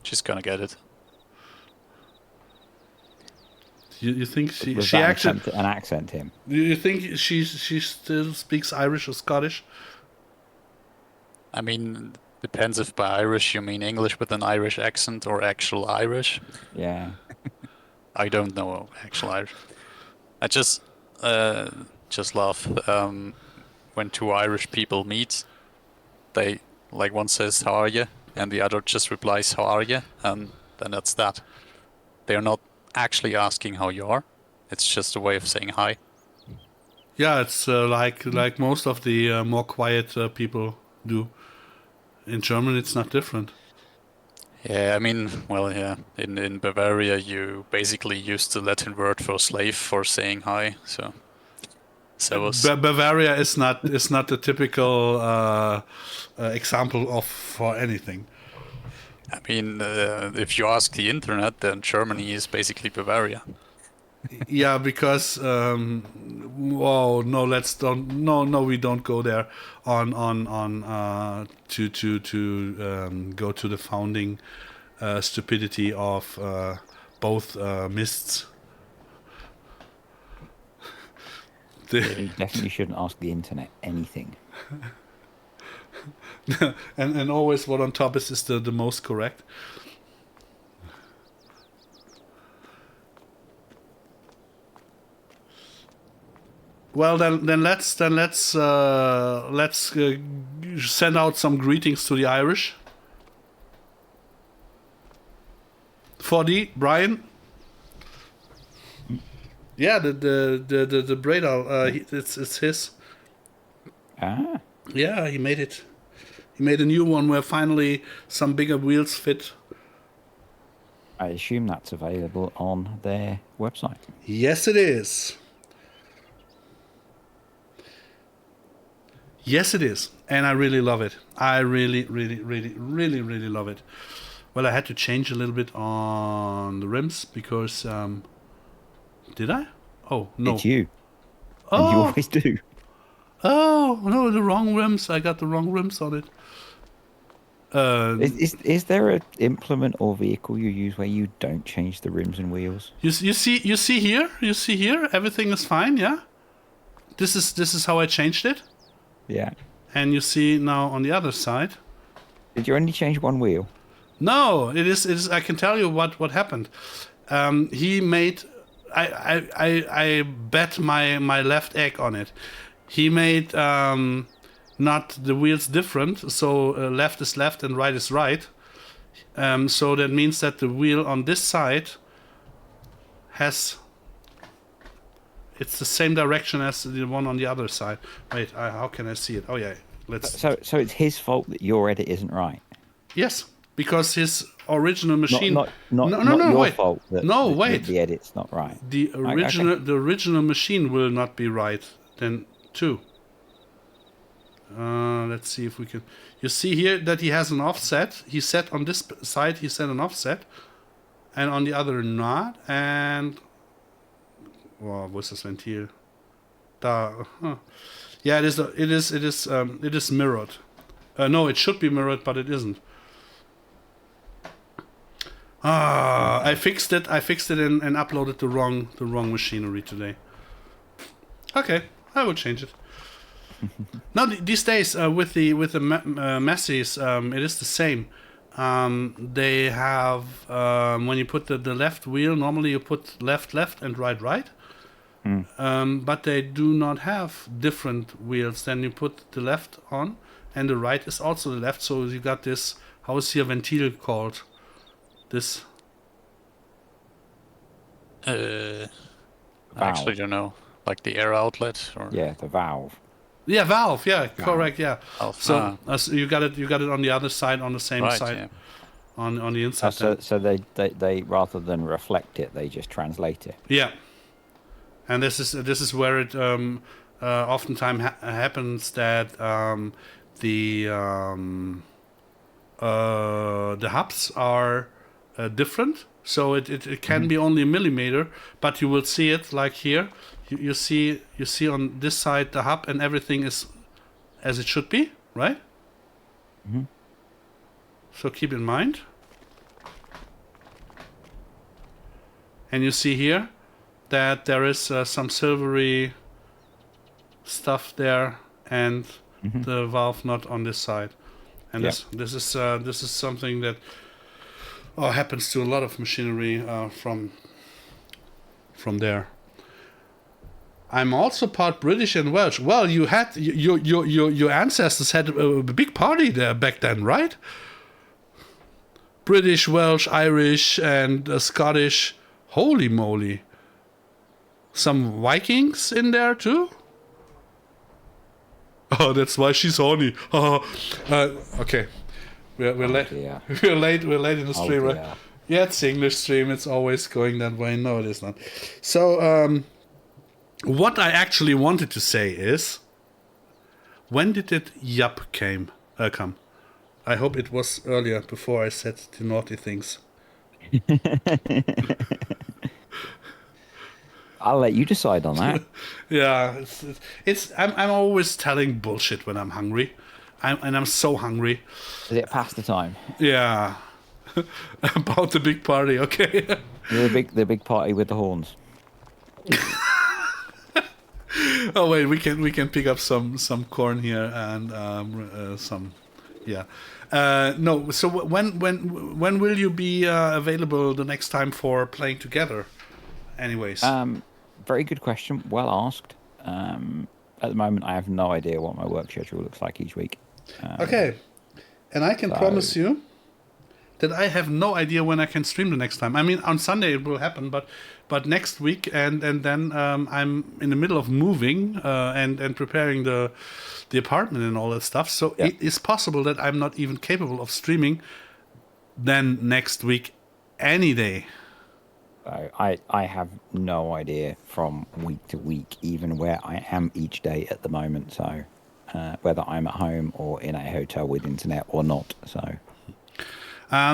She's gonna get it. You think she Was that actually? an accent, Tim? You think she still speaks Irish or Scottish? I mean, depends if by Irish you mean English with an Irish accent or actual Irish. Yeah. I don't know actual Irish. I just just laugh. When two Irish people meet, they like one says "How are you?" and the other just replies "How are you?" and then that's that. They're not actually asking how you are. It's just a way of saying hi. Yeah, it's like most of the more quiet people do. In German, it's not different. Yeah, I mean, well, yeah. In Bavaria, you basically use the Latin word for slave for saying hi. So servus. Bavaria is not the typical example of for anything. I mean, if you ask the internet, then Germany is basically Bavaria. Yeah, because whoa, no, we don't go there on to go to the founding stupidity of both mists. You definitely shouldn't ask the internet anything. and always what on top is the most correct. Well, then let's send out some greetings to the Irish. 4D, Brian. Yeah, the Bradal, it's his. Ah, Yeah, he made it. He made a new one where finally some bigger wheels fit. I assume that's available on their website. Yes, it is. Yes, it is. And I really love it. I really love it. Well, I had to change a little bit on the rims because... did I? Oh, no. It's you. And you always do. Oh, no, the wrong rims. I got the wrong rims on it. Is there an implement or vehicle you use where you don't change the rims and wheels? You see here? Everything is fine, yeah? This is how I changed it. Yeah. And you see now on the other side. Did you only change one wheel? No, it is. I can tell you what happened. He made. I bet my left egg on it. He made not the wheels different. So left is left and right is right. So that means that the wheel on this side has. It's the same direction as the one on the other side. Wait, how can I see it? Oh yeah, let's. So it's his fault that your edit isn't right. Yes, because his original machine. Not no, your wait. fault. That the edit's not right. The original machine will not be right. Then too. Let's see if we can. You see here that he has an offset. He set on this side. He set an offset, and on the other not. And wow, wo ist das Ventil? Da. Huh. Yeah, it is mirrored. No, it should be mirrored, but it isn't. I fixed it. And uploaded the wrong machinery today. Okay, I will change it. Now these days with the Masseys, it is the same. They have when you put the left wheel, normally you put left and right. But they do not have different wheels. Then you put the left on, and the right is also the left. So you got this. How is your ventil called? This. I actually don't know. Like the air outlet, or Yeah, the valve. Yeah, valve. Yeah, correct. Yeah. Valve. So you got it on the other side, on the same right, side, yeah. on the inside. So they rather than reflect it, they just translate it. Yeah. And this is where it oftentimes happens that the hubs are different. So it can be only a millimeter, but you will see it like here. You see on this side the hub and everything is as it should be, right? Mm-hmm. So keep in mind. And you see here that there is some silvery stuff there, and the valve not on this side. And this is something that happens to a lot of machinery from there. I'm also part British and Welsh. Well, you had your ancestors had a big party there back then, right? British, Welsh, Irish, and Scottish. Holy moly! Some Vikings in there too. Oh, that's why she's horny. Okay, we're late. dear. We're late in the stream, right? dear. Yeah, it's English stream. It's always going that way. No, it is not. So, what I actually wanted to say is, when did that yup come? I hope it was earlier, before I said the naughty things. I'll let you decide on that. Yeah, I'm always telling bullshit when I'm hungry, I'm so hungry. Is it past the time? Yeah, about the big party. Okay. The big party with the horns. Oh wait, we can pick up some corn here and some, yeah. No, so when will you be available the next time for playing together? Anyways. Very good question. Well asked. At the moment, I have no idea what my work schedule looks like each week. Okay, and I can promise you that I have no idea when I can stream the next time. I mean, on Sunday it will happen, but next week and then I'm in the middle of moving and preparing the apartment and all that stuff. So yeah. It is possible that I'm not even capable of streaming then next week any day. I have no idea from week to week, even where I am each day at the moment. So whether I'm at home or in a hotel with internet or not. So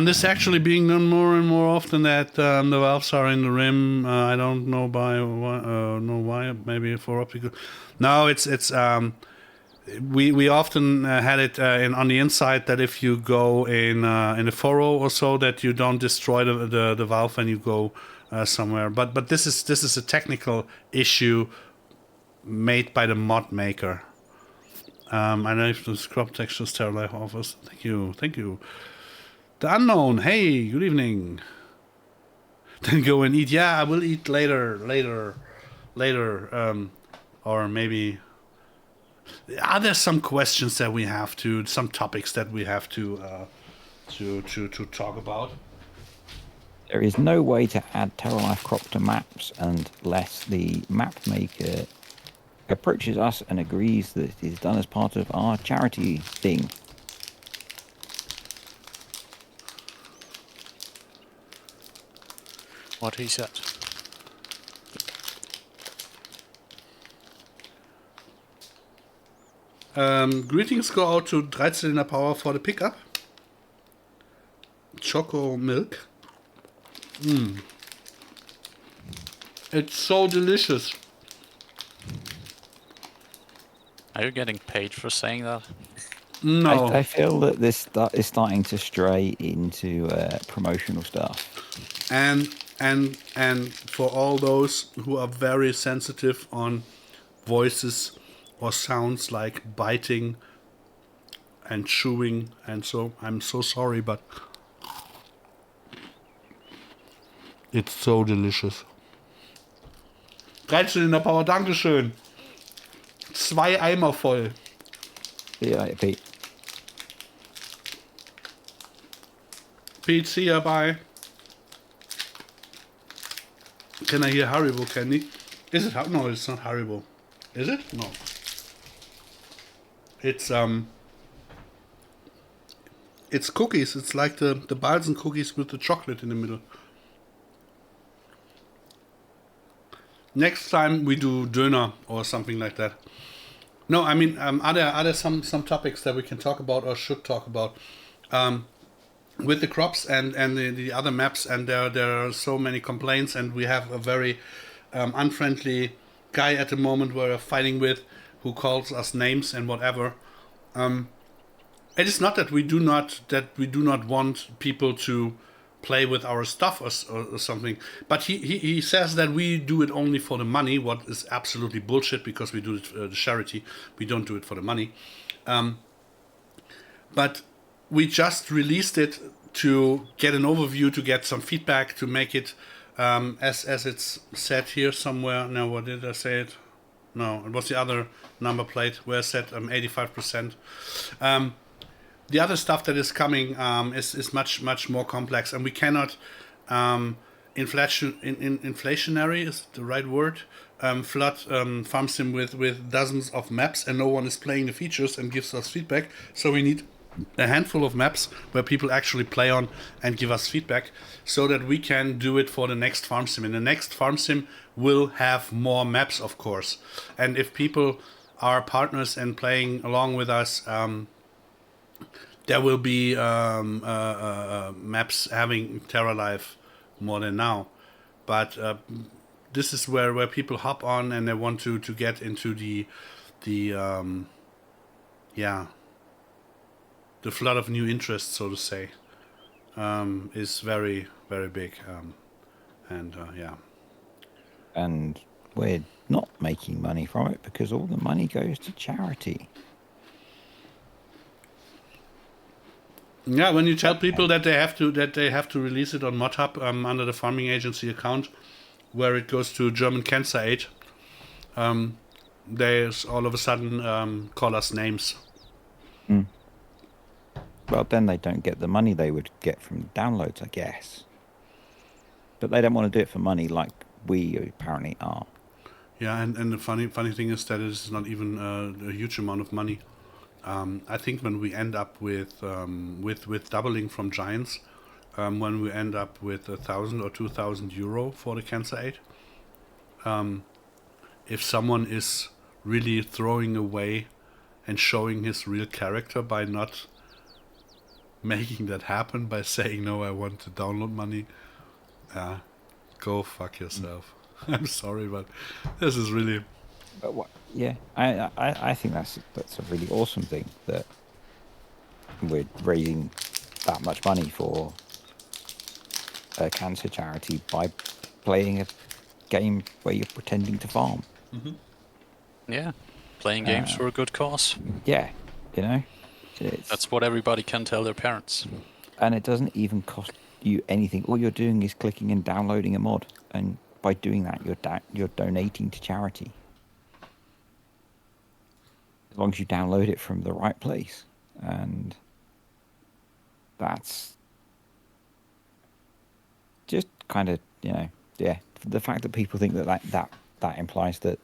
this is actually being done more and more often that the valves are in the rim. I don't know why. Maybe for optical. No, it's we often had it on the inside that if you go in a furrow or so, that you don't destroy the valve when you go somewhere. But this is a technical issue made by the mod maker. I know if the scrub textures Terra Life offers. Thank you. The unknown. Hey, good evening. Then go and eat. Yeah, I will eat later. Or maybe. Are there some questions that we have to, some topics that we have to talk about? there is no way to add TerraLife crop to maps unless the map maker approaches us and agrees that it is done as part of our charity thing. What he said. Greetings go out to 13 Power for the pickup. Choco milk. It's so delicious. Are you getting paid for saying that? No. I feel that this is starting to stray into promotional stuff. And for all those who are very sensitive on voices or sounds like biting and chewing, and so I'm so sorry, but it's so delicious. 13 in der Power, Dankeschön. 2 Eimer voll. Yeah, Pete. Pete, see ya, bye. Can I hear Haribo candy? Is it? No, it's not Haribo. Is it? No. It's cookies. It's like the Balsen cookies with the chocolate in the middle. Next time we do Döner or something like that. No, I mean, are there some topics that we can talk about or should talk about with the crops and the other maps? And there are so many complaints, and we have a very unfriendly guy at the moment we're fighting with, who calls us names and whatever. It is not that we do not want people to play with our stuff or something, but he says that we do it only for the money, what is absolutely bullshit, because we do it for the charity. We don't do it for the money. But we just released it to get an overview, to get some feedback, to make it as it's said here somewhere. Now, what did I say it? No, it was the other number plate where I said 85%. The other stuff that is coming is much more complex, and we cannot inflationary is the right word. Flood farm sim with dozens of maps, and no one is playing the features and gives us feedback. So we need a handful of maps where people actually play on and give us feedback, so that we can do it for the next farm sim. And the next farm sim will have more maps, of course. And if people are partners and playing along with us, there will be maps having TerraLife more than now. But this is where people hop on and they want to get into the flood of new interest, so to say, is very, very big. And we're not making money from it because all the money goes to charity. Yeah, when you tell people that they have to release it on ModHub under the farming agency account, where it goes to German Cancer Aid, they all of a sudden call us names. Mm. Well, then they don't get the money they would get from downloads, I guess. But they don't want to do it for money like we apparently are. Yeah, and the funny thing is that it is not even a huge amount of money. I think when we end up with doubling from Giants, when we end up with 1,000 or 2,000 euro for the cancer aid, if someone is really throwing away and showing his real character by not making that happen, by saying no, I want the download money, go fuck yourself. I'm sorry, but this is really. But what? Yeah, I think that's a really awesome thing that we're raising that much money for a cancer charity by playing a game where you're pretending to farm. Mm-hmm. Yeah, playing games for a good cause. Yeah, That's what everybody can tell their parents. And it doesn't even cost you anything. All you're doing is clicking and downloading a mod, and by doing that, you're donating to charity. As long as you download it from the right place, and that's just kind of the fact that people think that implies that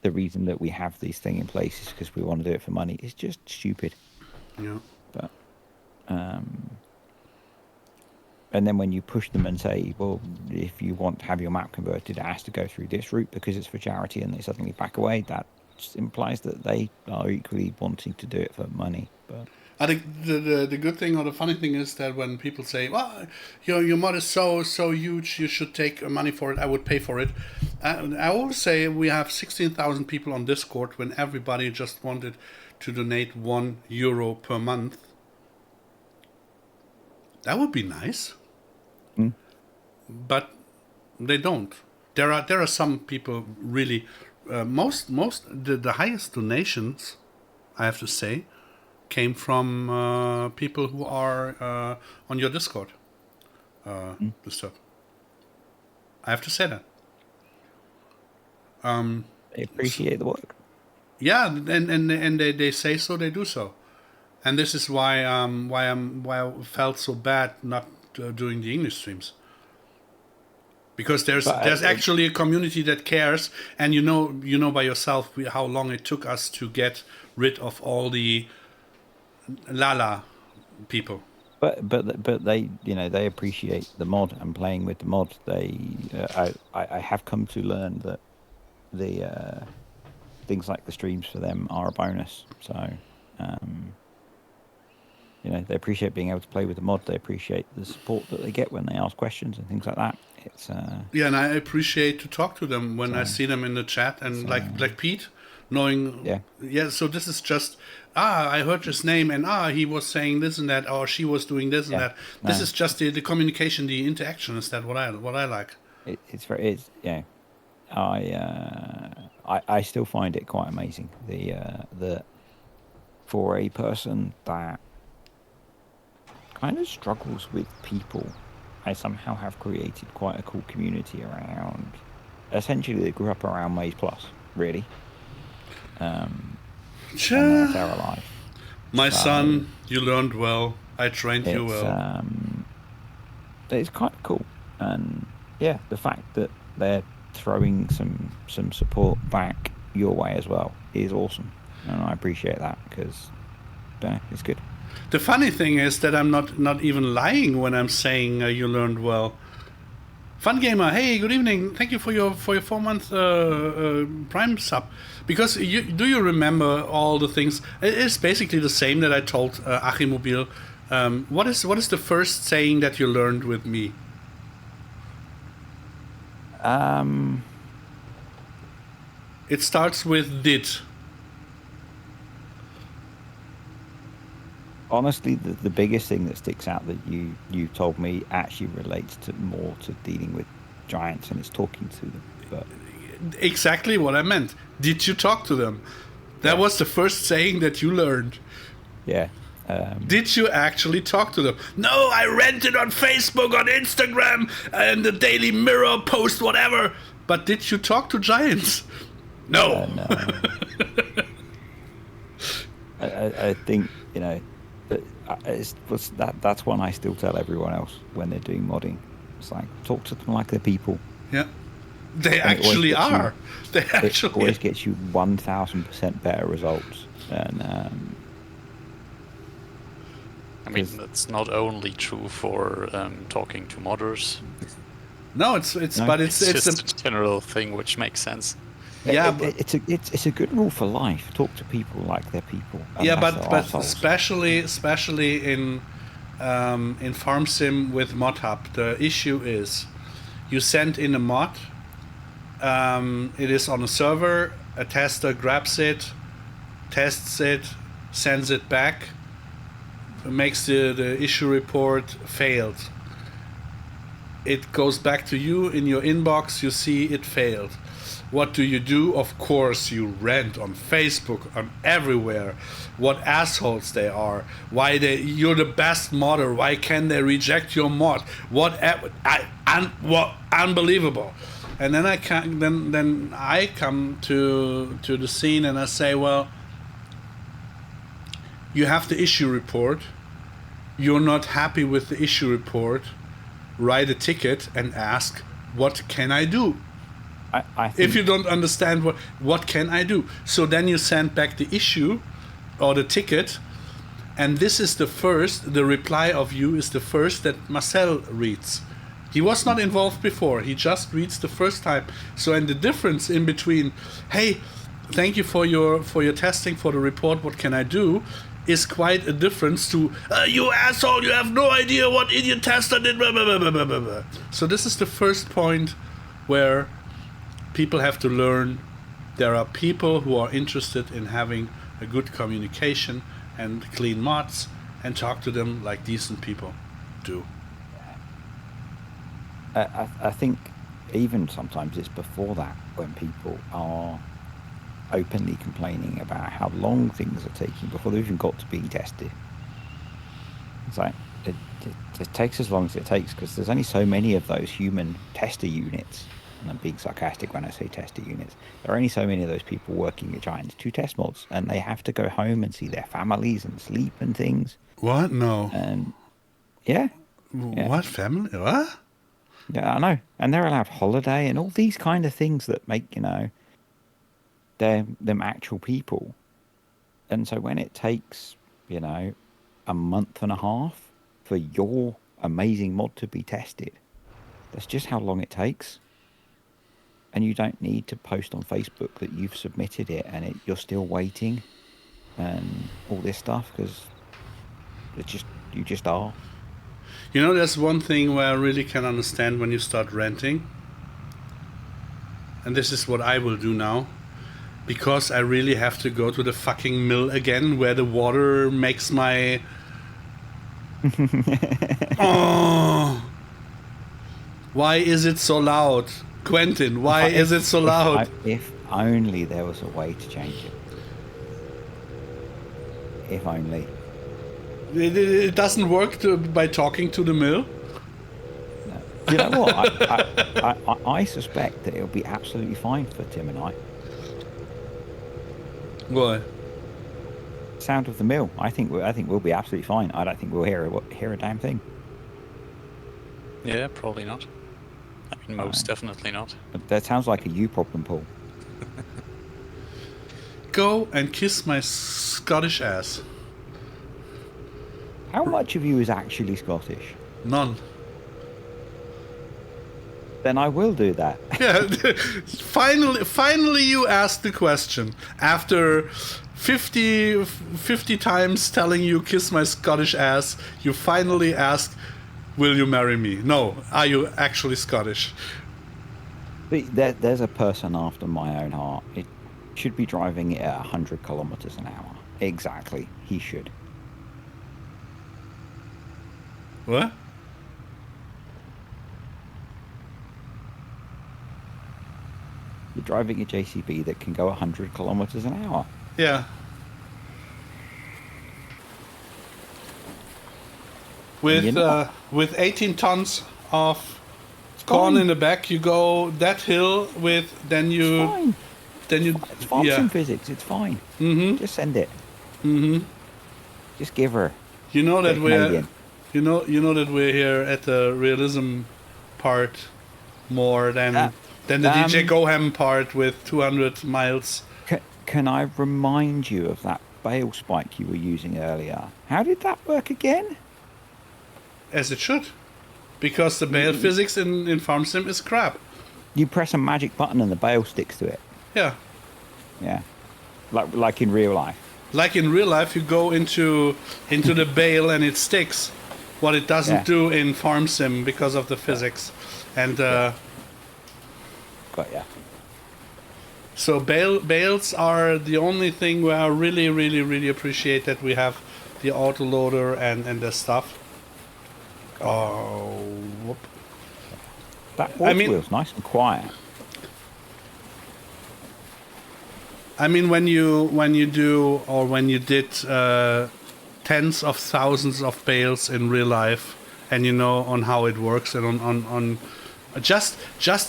the reason that we have this thing in place is because we want to do it for money is just stupid. Yeah. But and then when you push them and say, well, if you want to have your map converted, it has to go through this route because it's for charity, and they suddenly back away, that just implies that they are equally wanting to do it for money. But I think the good thing or the funny thing is that when people say, well, your mod is so huge, you should take money for it, I would pay for it. I always say we have 16,000 people on Discord when everybody just wanted to donate €1 per month. That would be nice. Mm. But they don't. There are some people really, the highest donations, I have to say, came from people who are on your Discord. This stuff. I have to say that. they appreciate the work. Yeah, and they say so, they do so, and this is why I felt so bad not doing the English streams. Because there's actually a community that cares, and you know by yourself how long it took us to get rid of all the Lala people. But they they appreciate the mod and playing with the mod. They I have come to learn that the things like the streams for them are a bonus. So they appreciate being able to play with the mod. They appreciate the support that they get when they ask questions and things like that. It's yeah, and I appreciate to talk to them when I see them in the chat, and like Pete, knowing so this is just I heard his name and he was saying this and that, or she was doing this and that. This is just the communication, the interaction. Is that what I like? I still find it quite amazing the for a person that kind of struggles with people, I somehow have created quite a cool community around. Essentially, they grew up around Maze Plus, really. Sure. And Terra Life. My son, you learned well. I trained you well. It's kind of cool, and yeah, the fact that they're throwing some support back your way as well is awesome, and I appreciate that because it's good. The funny thing is that I'm not even lying when I'm saying you learned well. Fun Gamer, hey, good evening. Thank you for your 4-month Prime sub. Because do you remember all the things? It's basically the same that I told Achimobil. What is the first saying that you learned with me? It starts with did. Honestly, the biggest thing that sticks out that you told me actually relates more to dealing with giants, and it's talking to them. But exactly what I meant. Did you talk to them? That was the first saying that you learned. Yeah. Did you actually talk to them? No, I read it on Facebook, on Instagram, and the Daily Mirror post, whatever. But did you talk to giants? No. No. I think, that's one I still tell everyone else when they're doing modding. It's like, talk to them like they're people. Yeah. They actually are. It always gets you 1,000% better results. And I mean, that's not only true for talking to modders. No, it's just a general thing which makes sense. Yeah, it's a good rule for life. Talk to people like they're people. Yeah, but especially in Farm Sim with ModHub, the issue is you send in a mod. It is on a server. A tester grabs it, tests it, sends it back, makes the issue report failed. It goes back to you in your inbox. You see it failed. What do? Of course, you rant on Facebook, on everywhere, what assholes they are. You're the best modder. Why can they reject your mod? What unbelievable. And then I come to the scene and I say, well, you have the issue report. You're not happy with the issue report. Write a ticket and ask, what can I do? I think if you don't understand what can I do, so then you send back the issue or the ticket, and this is the reply of you is the first that Marcel reads. He was not involved before. He just reads the first time. So, and the difference in between, hey, thank you for your testing, for the report, what can I do, is quite a difference to, you asshole, you have no idea what idiot tester did, blah, blah, blah, blah, blah, blah. So this is the first point where people have to learn there are people who are interested in having a good communication and clean mods, and talk to them like decent people do. I think even sometimes it's before that when people are openly complaining about how long things are taking before they've even got to being tested. It's like it takes as long as it takes because there's only so many of those human tester units. And I'm being sarcastic when I say tester units. There are only so many of those people working at Giants to test mods, and they have to go home and see their families and sleep and things. What? No. Yeah. What family? What? Yeah, I know. And they're allowed holiday and all these kind of things that make, them actual people. And so when it takes, a month and a half for your amazing mod to be tested, that's just how long it takes. And you don't need to post on Facebook that you've submitted it and you're still waiting and all this stuff because you just are. There's one thing where I really can understand when you start ranting. And this is what I will do now. Because I really have to go to the fucking mill again where the water makes my... Oh! Why is it so loud? Quentin, why is it so loud? If only there was a way to change it. If only. It doesn't work by talking to the mill? No. You know what? I suspect that it'll be absolutely fine for Tim and I. Why? Sound of the mill. I think we'll be absolutely fine. I don't think we'll hear a damn thing. Yeah, probably not. I mean, most definitely not. But that sounds like a you problem, Paul. Go and kiss my Scottish ass. How much of you is actually Scottish? None. Then I will do that. Yeah, finally you asked the question. After 50 times telling you kiss my Scottish ass, you finally ask, will you marry me? No, are you actually Scottish? There's a person after my own heart. It should be driving it at 100 kilometers an hour. Exactly. He should. What? You're driving a JCB that can go 100 kilometers an hour. Yeah. With 18 tons of corn in the back, you go that hill with It's farm sim physics. It's fine. Mm-hmm. Just send it. Mm-hmm. Just give her. You know that we're Canadian. you know that we're here at the realism part more than the DJ Goham part with 200 miles. Can I remind you of that bale spike you were using earlier? How did that work again? As it should. Because the bale physics in Farm Sim is crap. You press a magic button and the bale sticks to it. Yeah. Yeah. Like in real life. Like in real life, you go into the bale and it sticks. What it doesn't do in Farm Sim because of the physics. And Got ya. so bales are the only thing where I really, really, really appreciate that we have the autoloader and the stuff. Oh, whoop. That wheel's nice and quiet. I mean, when you did tens of thousands of bales in real life, and you know on how it works, and on just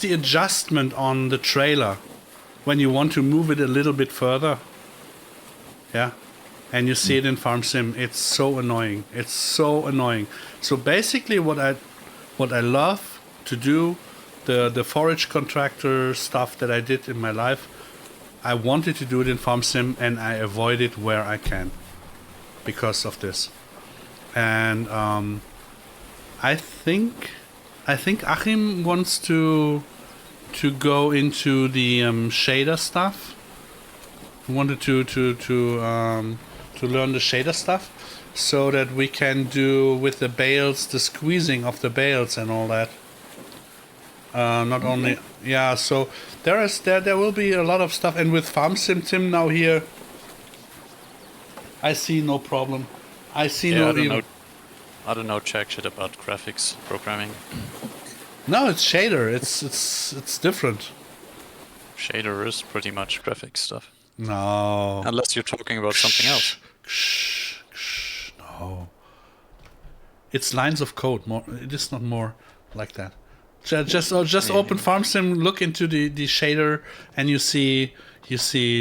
the adjustment on the trailer, when you want to move it a little bit further, yeah, and you see it in Farm Sim, it's so annoying. It's so annoying. So basically, what I love to do, the forage contractor stuff that I did in my life, I wanted to do it in Farm Sim, and I avoid it where I can because of this. And I think Achim wants to go into the shader stuff. He wanted to learn the shader stuff, so that we can do with the bales the squeezing of the bales and all that. Not only so there will be a lot of stuff, and with Farm Sim Tim now here, I see no problem. I see I don't know jack shit about graphics programming. No, it's shader. It's different. Shader is pretty much graphics stuff. No. Unless you're talking about something else. No. It's lines of code. More. It is not more like that. Just open Farm Sim, look into the shader, and you see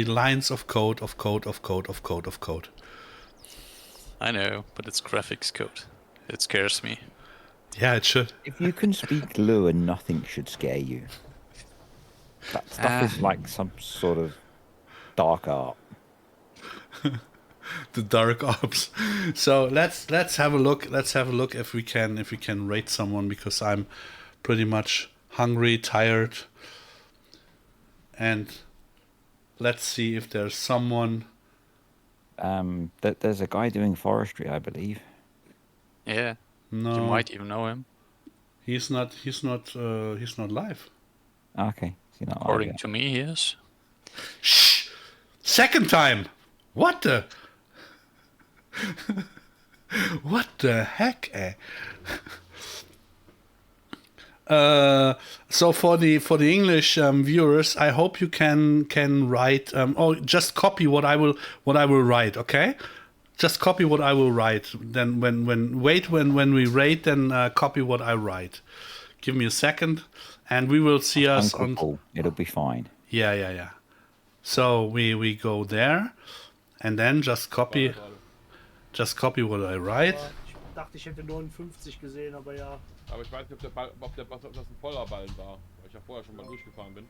lines of code. I know, but it's graphics code. It scares me. Yeah, it should. If you can speak Lua, nothing should scare you. That stuff is like some sort of dark art. The dark ops. So let's have a look. Let's have a look if we can rate someone, because I'm pretty much hungry, tired, and let's see if there's someone. There's a guy doing forestry, I believe. Yeah. No, You might even know him. He's not live. Okay. According to me, he is. Shh! Second time. What the? What the heck? So for the English viewers, I hope you can write. Just copy what I will write. Okay, just copy what I will write. Then when we rate, then copy what I write. Give me a second, and we will see us Uncle Paul. It'll be fine. Yeah. So we go there, and then just copy what I write. Aber ich dachte, ich hätte 59 gesehen, aber ja. Aber ich weiß nicht, ob das ein voller Ballen war, weil ich ja vorher schon mal durchgefahren bin.